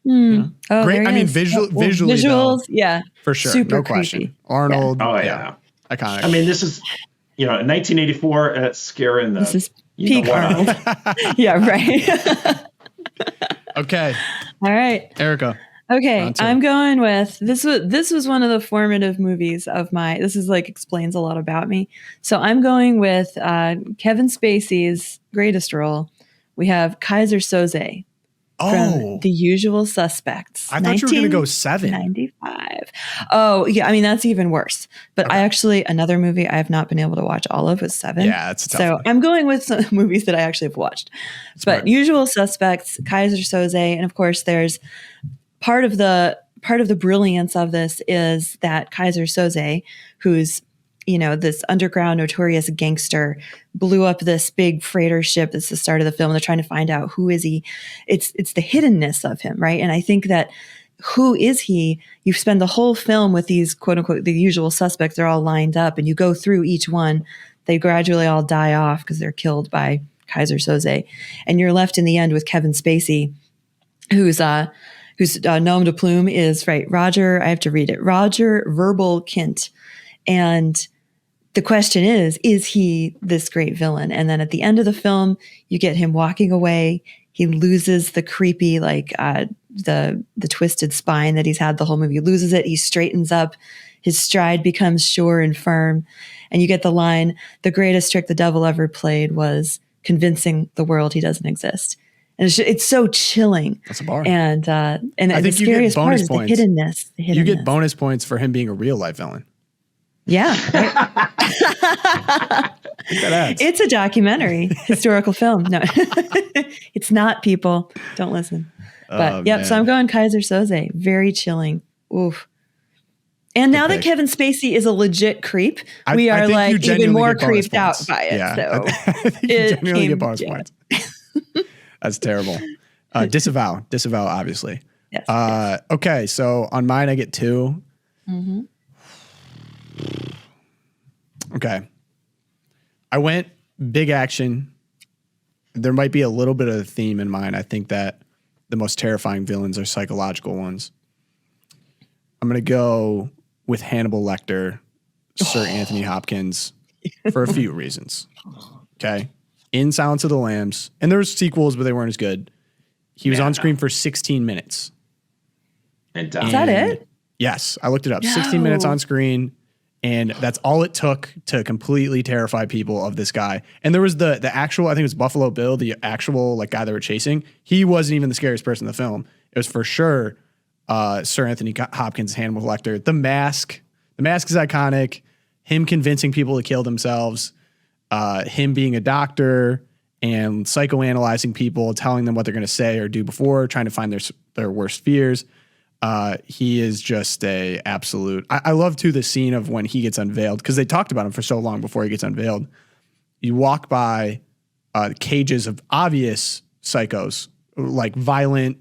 Oh, great. I mean, visually, visuals, though, for sure, super no question. creepy. Arnold, Oh yeah, iconic. I mean, this is, in 1984, that's scaring the. This is peak Arnold. Yeah, right. Okay. All right, Erika. Okay, I'm going with this was one of the formative movies of my. This is explains a lot about me. So I'm going with Kevin Spacey's greatest role. We have Kaiser Soze from The Usual Suspects. I thought you were going to go 7. 95. Oh yeah, I mean that's even worse. But I actually another movie I have not been able to watch all of was 7. Yeah, it's a tough one. I'm going with some movies that I actually have watched. Smart. But Usual Suspects, Kaiser Soze, and of course there's. Part of the brilliance of this is that Kaiser Soze, who's this underground notorious gangster, blew up this big freighter ship. That's the start of the film. They're trying to find out who is he. It's the hiddenness of him, right? And I think that who is he? You spend the whole film with these quote unquote the usual suspects. They're all lined up, and you go through each one. They gradually all die off because they're killed by Kaiser Soze, and you're left in the end with Kevin Spacey, whose nom de plume is Roger. I have to read it. Roger Verbal Kint. And the question is he this great villain? And then at the end of the film, you get him walking away. He loses the creepy, the twisted spine that he's had the whole movie. He loses it. He straightens up. His stride becomes sure and firm. And you get the line, the greatest trick the devil ever played was convincing the world he doesn't exist. And it's so chilling. That's a bar. And I the think scariest part is points. the hiddenness. You get bonus points for him being a real life villain. Yeah. Right? It's a documentary, historical film. No, it's not, people. Don't listen. But so I'm going Kaiser Soze. Very chilling. Oof. And now that Kevin Spacey is a legit creep, we are even more creeped out by it. Yeah. So I think you genuinely get bonus points. That's terrible. Disavow, obviously. Yes, Okay, so on mine, I get 2. Mm-hmm. Okay. I went big action. There might be a little bit of a theme in mine. I think that the most terrifying villains are psychological ones. I'm going to go with Hannibal Lecter, Sir Anthony Hopkins, for a few reasons. Okay. In Silence of the Lambs, and there was sequels, but they weren't as good. He was on screen for 16 minutes. Is that it? Yes, I looked it up. No. 16 minutes on screen, and that's all it took to completely terrify people of this guy. And there was the actual, I think it was Buffalo Bill, the actual guy they were chasing. He wasn't even the scariest person in the film. It was for sure Sir Anthony Hopkins, Hannibal Lecter. The mask The mask is iconic. Him convincing people to kill themselves, him being a doctor and psychoanalyzing people, telling them what they're going to say or do before, trying to find their worst fears. He is just a absolute. I love too the scene of when he gets unveiled, because they talked about him for so long before he gets unveiled. You walk by cages of obvious psychos, like violent,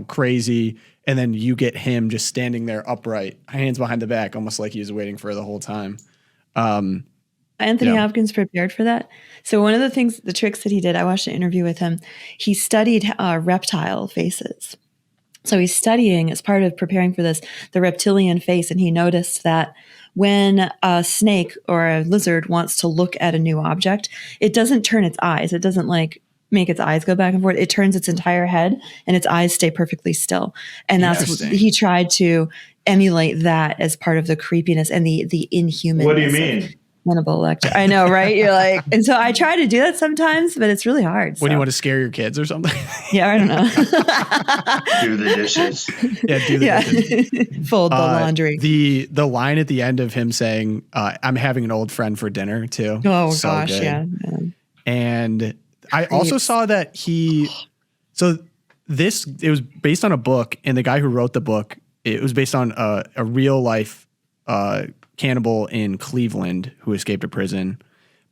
crazy, and then you get him just standing there upright, hands behind the back, almost like he was waiting for the whole time. Anthony Hopkins prepared for that. So one of the tricks that he did, I watched an interview with him. He studied reptile faces. So he's studying, as part of preparing for this, the reptilian face, and he noticed that when a snake or a lizard wants to look at a new object, it doesn't turn its eyes. It doesn't make its eyes go back and forth. It turns its entire head, and its eyes stay perfectly still. And that's what he tried to emulate, that as part of the creepiness and the inhuman. What do you mean? Hannibal Lecter. I know, right? You're like, and so I try to do that sometimes, but it's really hard. When you want to scare your kids or something? Yeah, I don't know. Do the dishes. Yeah, do the dishes. Fold the laundry. The line at the end of him saying, I'm having an old friend for dinner too. Oh so gosh, good. yeah. And I also saw that it was based on a book, and the guy who wrote the book, it was based on a real life cannibal in Cleveland who escaped a prison,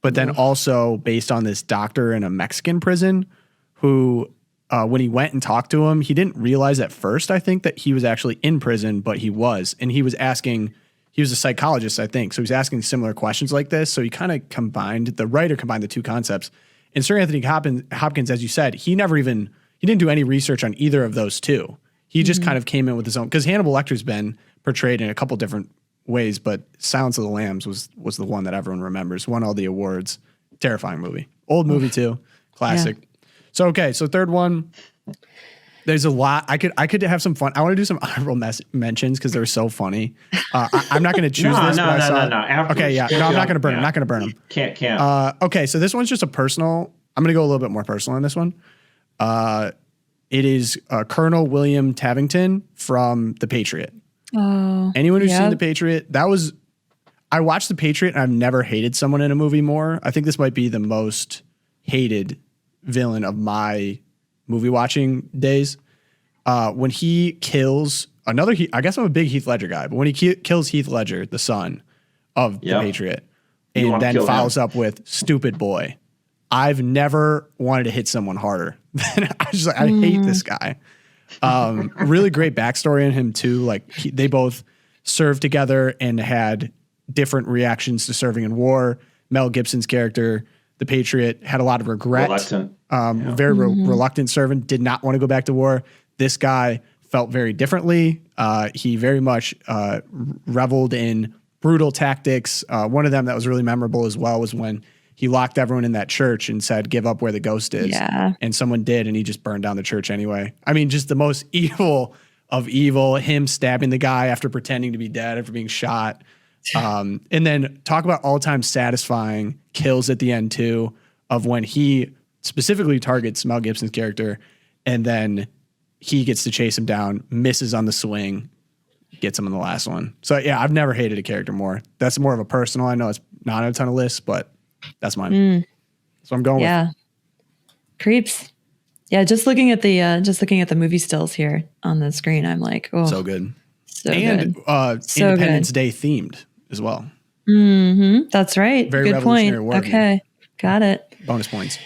but then also based on this doctor in a Mexican prison who, when he went and talked to him, he didn't realize at first, I think, that he was actually in prison, but he was. And he was a psychologist, I think. So he's asking similar questions like this. So he kind of the writer combined the two concepts. And Sir Anthony Hopkins, as you said, he didn't do any research on either of those two. He just kind of came in with his own, because Hannibal Lecter's been portrayed in a couple different ways, but Silence of the Lambs was the one that everyone remembers, won all the awards. Terrifying movie. Old movie too. Classic. Yeah. So third one, there's a lot. I could have some fun. I want to do some honorable mentions because they're so funny. I'm not going to choose this. No. Okay, yeah. No, I'm not going to burn them. I'm not going to burn them. Can't. Okay, so this one's just a personal. I'm going to go a little bit more personal on this one. It is Colonel William Tavington from The Patriot. Oh, anyone who's seen The Patriot, I watched The Patriot and I've never hated someone in a movie more. I think this might be the most hated villain of my movie watching days. When he kills I guess I'm a big Heath Ledger guy, but when he kills Heath Ledger, the son of The Patriot, and then follows up with "Stupid Boy," I've never wanted to hit someone harder. I hate this guy. Really great backstory on him too. Like they both served together and had different reactions to serving in war. Mel Gibson's character, the Patriot, had a lot of regret. Reluctant servant, did not want to go back to war. This guy felt very differently. He very much reveled in brutal tactics. One of them that was really memorable as well was when he locked everyone in that church and said, "Give up where the ghost is." Yeah. And someone did, and he just burned down the church anyway. I mean, just the most evil of evil, him stabbing the guy after pretending to be dead after being shot. And then talk about all-time satisfying kills at the end too, of when he specifically targets Mel Gibson's character, and then he gets to chase him down, misses on the swing, gets him in the last one. So yeah, I've never hated a character more. That's more of a personal. I know it's not on a ton of lists, but that's mine. So I'm going with. Creeps. Yeah, just looking at the movie stills here on the screen, I'm like, oh, so good. So and good. Independence Day themed as well. Mm-hmm. That's right. Very good point. Wording. Okay, got it. Bonus points.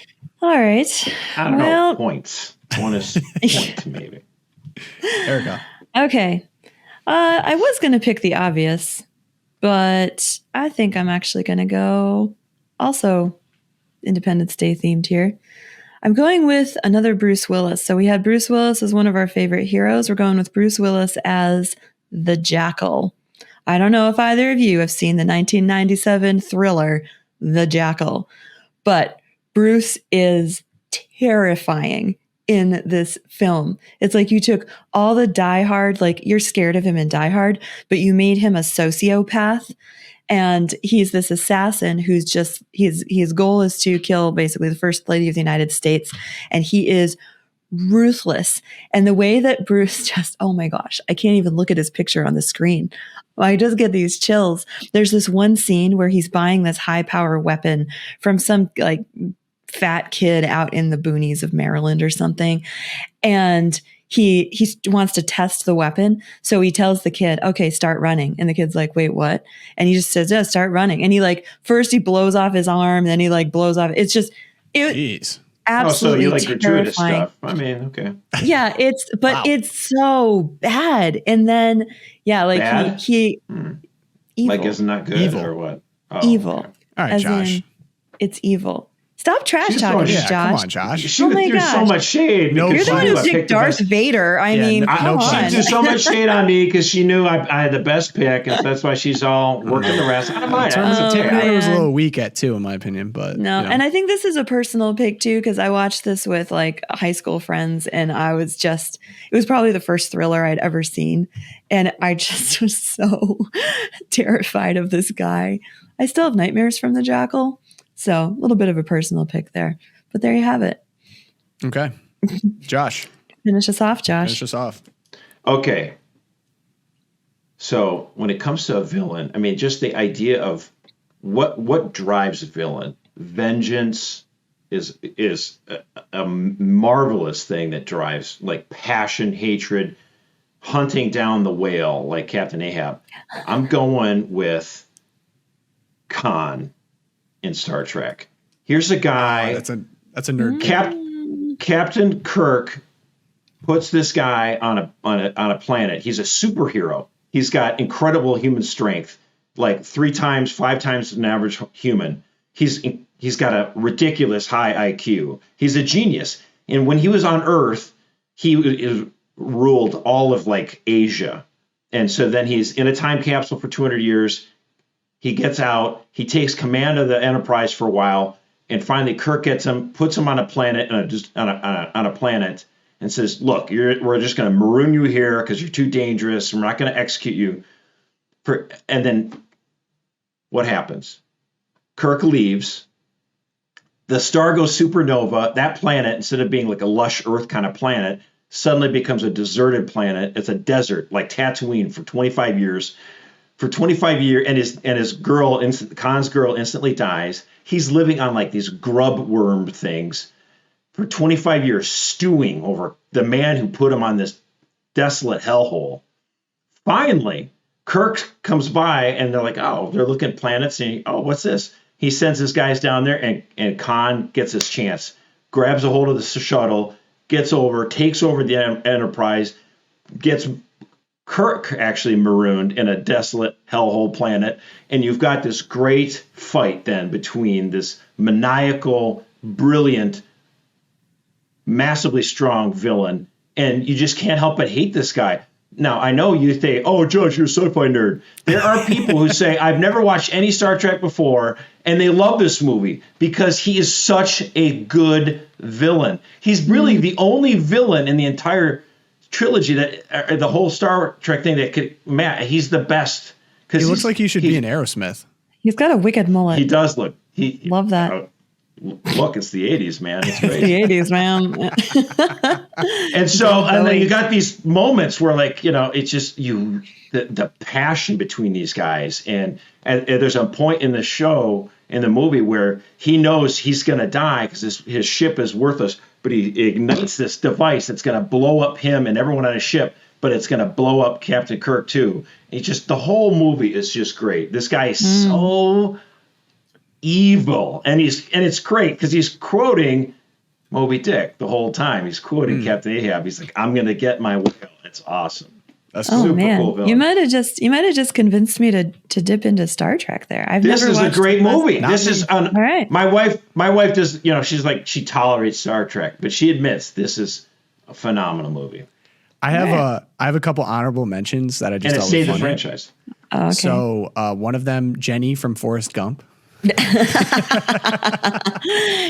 All right. I don't know. Points. Bonus point maybe. Erika. Okay. I was going to pick the obvious, but I think I'm actually going to go also Independence Day themed here. I'm going with another Bruce Willis. So we had Bruce Willis as one of our favorite heroes. We're going with Bruce Willis as the Jackal. I don't know if either of you have seen the 1997 thriller, The Jackal, but Bruce is terrifying in this film. It's like you took all the Die Hard, like you're scared of him in Die Hard, but you made him a sociopath. And he's this assassin who's just, his goal is to kill basically the First Lady of the United States. And he is ruthless. And the way that Bruce just, oh my gosh, I can't even look at his picture on the screen. I just get these chills. There's this one scene where he's buying this high power weapon from some like fat kid out in the boonies of Maryland or something. And he wants to test the weapon. So he tells the kid, okay, start running. And the kid's like, wait, what? And he just says, yeah, start running. And he like, first he blows off his arm, then he like blows off. It's just, Jeez. Absolutely. Oh, so you like gratuitous stuff. I mean, okay. Yeah, it's so bad. And then, yeah, like bad? he evil. Like isn't that good evil. or what? Oh, evil. Okay. All right, as Josh. In, it's evil. Stop trash talking, Josh. Come on, Josh. She threw so much shade. No, you're the one who picked Darth Vader. I mean, come on. She threw so much shade on me because she knew I had the best pick, and that's why she's all working the rest. I don't mind. Terminator was a little weak at 2, in my opinion, but no. And I think this is a personal pick too because I watched this with like high school friends, and I was just it was probably the first thriller I'd ever seen, and I just was so terrified of this guy. I still have nightmares from the Jackal, so a little bit of a personal pick there. But there you have it. Okay. Josh. Finish us off, Josh. Finish us off. Okay. So when it comes to a villain, I mean, just the idea of what drives a villain. Vengeance is a marvelous thing that drives like passion, hatred, hunting down the whale like Captain Ahab. I'm going with Khan in Star Trek. Here's a guy. Oh, that's a nerd. Captain Kirk puts this guy on a planet. He's a superhero. He's got incredible human strength, like 5 times an average human. He's got a ridiculous high IQ. He's a genius. And when he was on Earth, he ruled all of like Asia. And so then he's in a time capsule for 200 years. He gets out. He takes command of the Enterprise for a while. And finally, Kirk gets him, puts him on a planet, on a planet, and says, "Look, we're just going to maroon you here because you're too dangerous. And we're not going to execute you." And then, what happens? Kirk leaves. The star goes supernova. That planet, instead of being like a lush Earth kind of planet, suddenly becomes a deserted planet. It's a desert, like Tatooine, for 25 years. For 25 years, and his girl, Khan's girl, instantly dies. He's living on like these grub worm things for 25 years, stewing over the man who put him on this desolate hellhole. Finally, Kirk comes by, and they're like, "Oh, they're looking at planets." And what's this? He sends his guys down there, and Khan gets his chance, grabs a hold of the shuttle, gets over, takes over the Enterprise, gets Kirk actually marooned in a desolate hellhole planet, and you've got this great fight then between this maniacal, brilliant, massively strong villain, and you just can't help but hate this guy. Now, I know you say, "Oh, Josh, you're a sci-fi nerd." There are people who say, "I've never watched any Star Trek before," and they love this movie because he is such a good villain. He's really the only villain in the entire trilogy that the whole Star Trek thing that could he's the best. He looks like he should be in Aerosmith. He's got a wicked mullet. He does look. Love that. Look, it's the 80s, man. It's great. It's the 80s, man. And so, and then you got these moments where, like, it's just the passion between these guys, and there's a point in the show, in the movie, where he knows he's going to die because his ship is worthless, but he ignites this device that's going to blow up him and everyone on his ship, but it's going to blow up Captain Kirk too. It's just, the whole movie is just great. This guy is so evil, and it's great because he's quoting Moby Dick the whole time. He's quoting Captain Ahab. He's like, "I'm going to get my whale." It's awesome. That's super cool villain. You might have just convinced me to dip into Star Trek there. This is a great movie. This is all right. My wife does, she's like, she tolerates Star Trek, but she admits this is a phenomenal movie. I have a couple honorable mentions that I just thought saved were the funny. franchise. Oh, okay. So one of them, Jenny from Forrest Gump.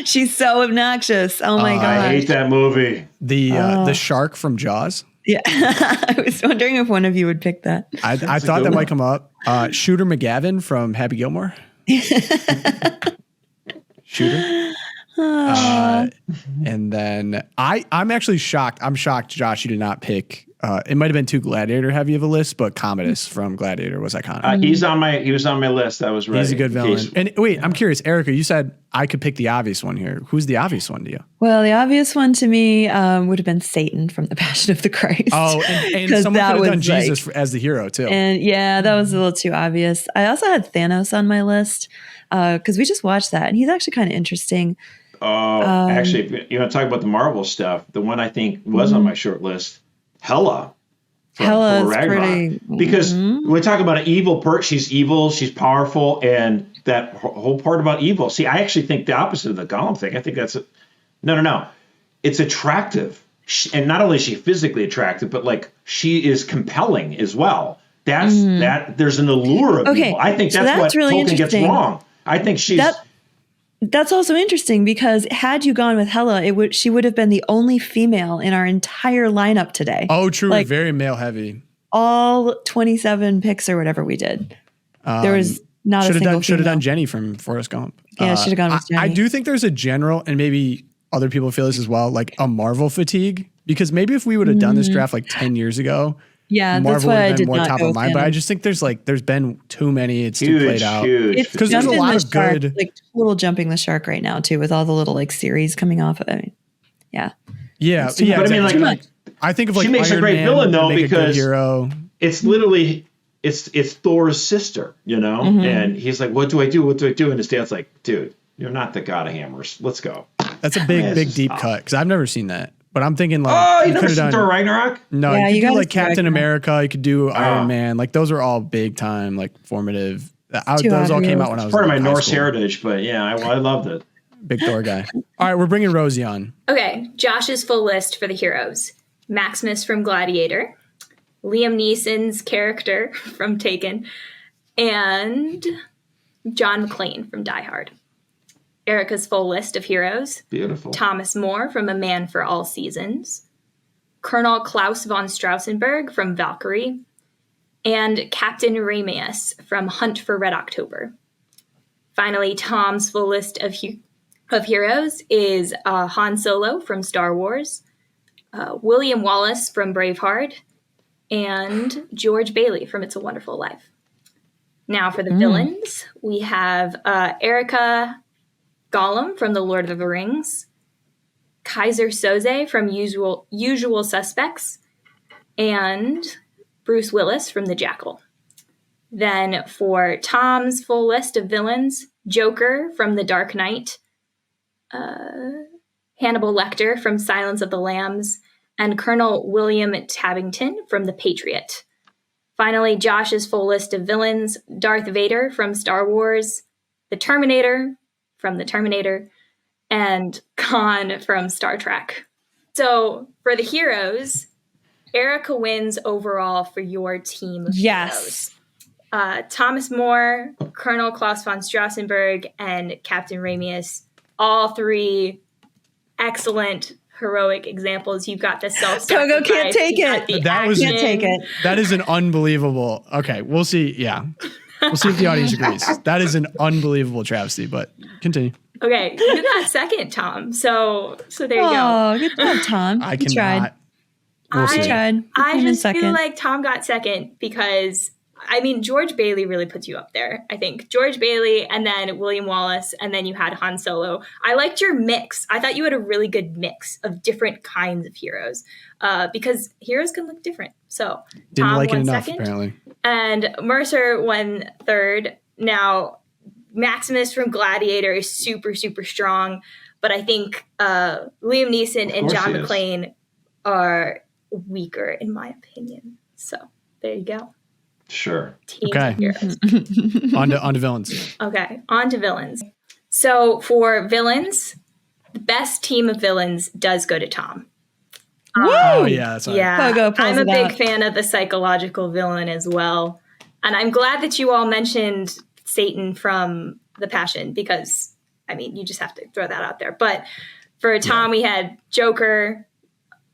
She's so obnoxious. Oh my god! I hate that movie. The shark from Jaws. Yeah, I was wondering if one of you would pick that. I thought that might come up. Shooter McGavin from Happy Gilmore. Shooter. And then I'm actually shocked. I'm shocked, Josh, you did not pick. It might have been too Gladiator heavy of a list, but Commodus from Gladiator was iconic. He was on my list. That was right. He's a good villain. And wait, I'm curious, Erika, you said I could pick the obvious one here. Who's the obvious one to you? Well, the obvious one to me would have been Satan from The Passion of the Christ. Oh, and someone could have done Jesus as the hero too. And yeah, that was a little too obvious. I also had Thanos on my list because we just watched that, and he's actually kind of interesting. Oh, actually, if you want to talk about the Marvel stuff, the one I think was on my short list, Hela. Hela's pretty. Because when we talk about an evil she's evil, she's powerful, and that whole part about evil. See, I actually think the opposite of the Gollum thing. I think that's no. It's attractive, and not only is she physically attractive, but like she is compelling as well. That's that. There's an allure of evil. I think that's what really Tolkien gets wrong. I think she's. That's also interesting because had you gone with Hela, she would have been the only female in our entire lineup today. Oh, true. Like, very male heavy. All 27 picks or whatever we did. There was not a single female. Should have done Jenny from Forrest Gump. Yeah, should have gone with Jenny. I do think there's a general, and maybe other people feel this as well, like a Marvel fatigue. Because maybe if we would have done this draft like 10 years ago, Marvel would have been more top of mind. But I just think there's been too many. It's too played out. Because there's a lot of good, like total jumping the shark right now too, with all the little like series coming off of it. Yeah. But I mean, like I think of like she makes Iron a great Man villain though because hero. It's literally it's Thor's sister, you know, and he's like, "What do I do? What do I do?" And his dad's like, "Dude, you're not the god of hammers. Let's go." That's a big deep cut because I've never seen that. But I'm thinking like, you never seen Thor Ragnarok? No, you could do like Captain America. You could do Iron Man. Like those are all big time, like formative. Those all came out when I was part of my Norse heritage. But yeah, I loved it. Big Thor guy. All right, we're bringing Rosie on. Okay, Josh's full list for the heroes: Maximus from Gladiator, Liam Neeson's character from Taken, and John McClane from Die Hard. Erika's full list of heroes. Beautiful. Thomas More from A Man for All Seasons. Colonel Klaus von Strausenberg from Valkyrie. And Captain Ramius from Hunt for Red October. Finally, Tom's full list of heroes is Han Solo from Star Wars. William Wallace from Braveheart. And George Bailey from It's a Wonderful Life. Now for the villains, we have Erika Gollum from The Lord of the Rings, Kaiser Soze from Usual Suspects, and Bruce Willis from The Jackal. Then for Tom's full list of villains, Joker from The Dark Knight, Hannibal Lecter from Silence of the Lambs, and Colonel William Tabington from The Patriot. Finally, Josh's full list of villains, Darth Vader from Star Wars, The Terminator from The Terminator, and Khan from Star Trek. So for the heroes, Erika wins overall for your team of heroes. Thomas More, Colonel Klaus von Strausenberg, and Captain Ramius, all three excellent heroic examples. You've got the self-sacrifice. Togo can't take it. Can't take it. That is an unbelievable. Okay, we'll see. Yeah. We'll see if the audience agrees. That is an unbelievable travesty, but continue. Okay, you got second, Tom. So there you go. Oh, good job, Tom. I cannot. We'll see. I just feel like Tom got second because, I mean, George Bailey really puts you up there. I think George Bailey and then William Wallace and then you had Han Solo. I liked your mix. I thought you had a really good mix of different kinds of heroes because heroes can look different. So didn't Tom like it won enough, second, apparently. and Mercer won third. Now, Maximus from Gladiator is super, super strong, but I think Liam Neeson and John McClane are weaker, in my opinion. So there you go. Sure. Okay. on to villains. Okay, on to villains. So for villains, the best team of villains does go to Tom. Oh, yeah. That's right. Yeah, I'm a big fan of the psychological villain as well. And I'm glad that you all mentioned Satan from The Passion because, I mean, you just have to throw that out there. But for Tom, we had Joker.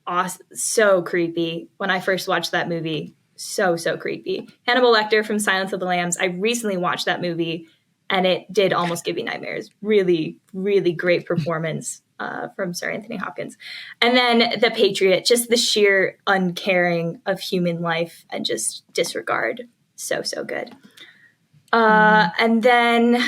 Awesome, so creepy. When I first watched that movie, so creepy. Hannibal Lecter from Silence of the Lambs. I recently watched that movie. and it did almost give me nightmares. Really, really great performance from Sir Anthony Hopkins. And then The Patriot, just the sheer uncaring of human life and just disregard. So good. And then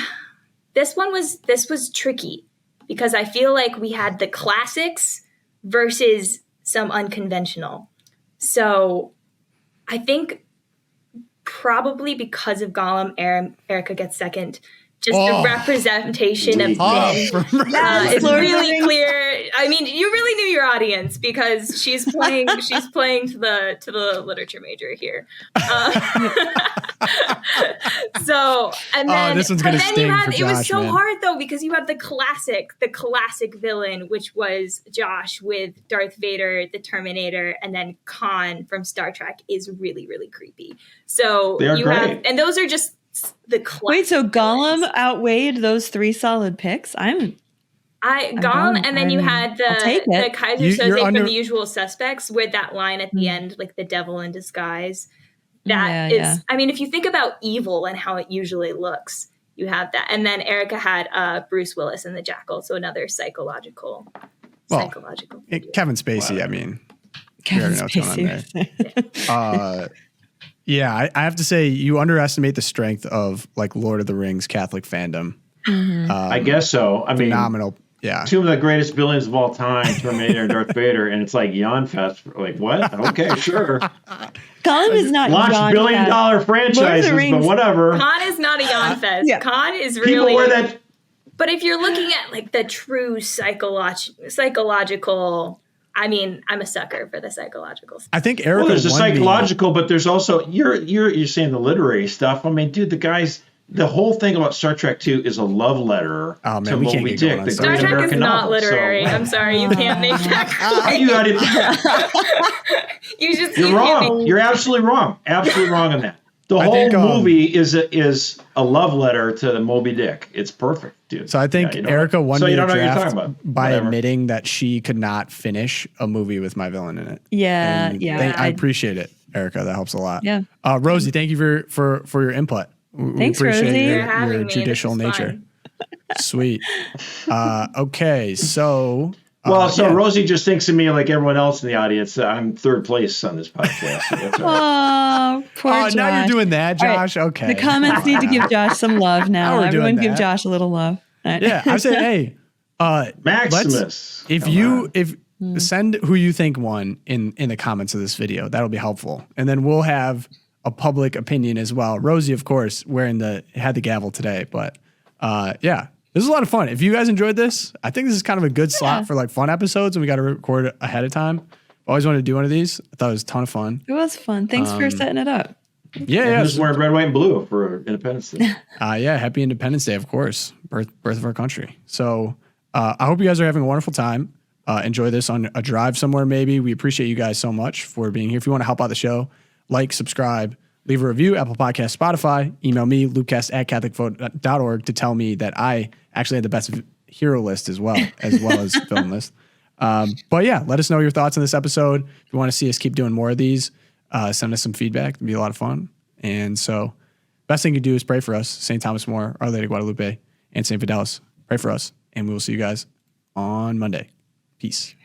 this was tricky because I feel like we had the classics versus some unconventional. So I think probably because of Gollum, Erika gets second. Just the representation of men. It's really clear. I mean, you really knew your audience because she's playing to the literature major here. So and then this one's gonna sting for Josh, it was so man. hard though because you had the classic villain, which was Josh with Darth Vader, the Terminator, and then Khan from Star Trek is really, really creepy. So you have, and those are just the classic. Wait, so Gollum outweighed those 3 solid picks? Gollum, and then you had the Kaiser Soze from The Usual Suspects with that line at the end, like the devil in disguise. That is, I mean, if you think about evil and how it usually looks, you have that. And then Erika had Bruce Willis in The Jackal, so another psychological. Kevin Spacey, wow. I mean, Kevin Spacey. Yeah, I have to say you underestimate the strength of like Lord of the Rings Catholic fandom. Mm-hmm. I guess so. I mean, phenomenal. Yeah, 2 of the greatest villains of all time, Terminator and Darth Vader, and it's like yawn fest. Like what? Okay, sure. Gollum is not launch $1 billion franchises, but whatever. Khan is not a yawn fest. Yeah. Khan is People really. wear that. But if you're looking at like the true psychological. I mean, I'm a sucker for the psychological stuff. I think Erika. Well, there's the psychological, but there's also you're saying the literary stuff. I mean, dude, the whole thing about Star Trek 2 is a love letter to Moby Dick. Star Trek is not literary. I'm sorry, you can't make that claim. You're wrong. You're absolutely wrong. Absolutely wrong on that. The whole movie is a love letter to the Moby Dick. It's perfect, dude. So I think Erika won the draft by admitting that she could not finish a movie with my villain in it. Yeah, I appreciate it, Erika. That helps a lot. Yeah. Rosie, thank you for your input. Thanks, we appreciate Rosie. your judicial nature. Sweet. Okay, so. Rosie just thinks of me like everyone else in the audience. I'm third place on this podcast. So that's all right. Oh, poor Josh. Now you're doing that, Josh. Right. Okay. The comments need to give Josh some love now. Everyone give Josh a little love. Right. Yeah, I say, hey, Maximus. Send who you think won in the comments of this video. That'll be helpful, and then we'll have a public opinion as well. Rosie, of course, had the gavel today, but yeah. This is a lot of fun. If you guys enjoyed this, I think this is kind of a good slot for like fun episodes, and we got to record it ahead of time. Always wanted to do one of these. I thought it was a ton of fun. It was fun. Thanks for setting it up. Yeah. I'm just wearing red, white, and blue for Independence Day. Happy Independence Day, of course. Birth of our country. So I hope you guys are having a wonderful time. Enjoy this on a drive somewhere maybe. We appreciate you guys so much for being here. If you want to help out the show, like, subscribe, leave a review, Apple Podcasts, Spotify. Email me, loopcast@catholicvote.org to tell me that I actually had the best hero list as well as film list. But yeah, let us know your thoughts on this episode. If you want to see us keep doing more of these, send us some feedback. It'd be a lot of fun. And so best thing you do is pray for us. St. Thomas More, Our Lady of Guadalupe, and St. Fidelis. Pray for us. And we will see you guys on Monday. Peace.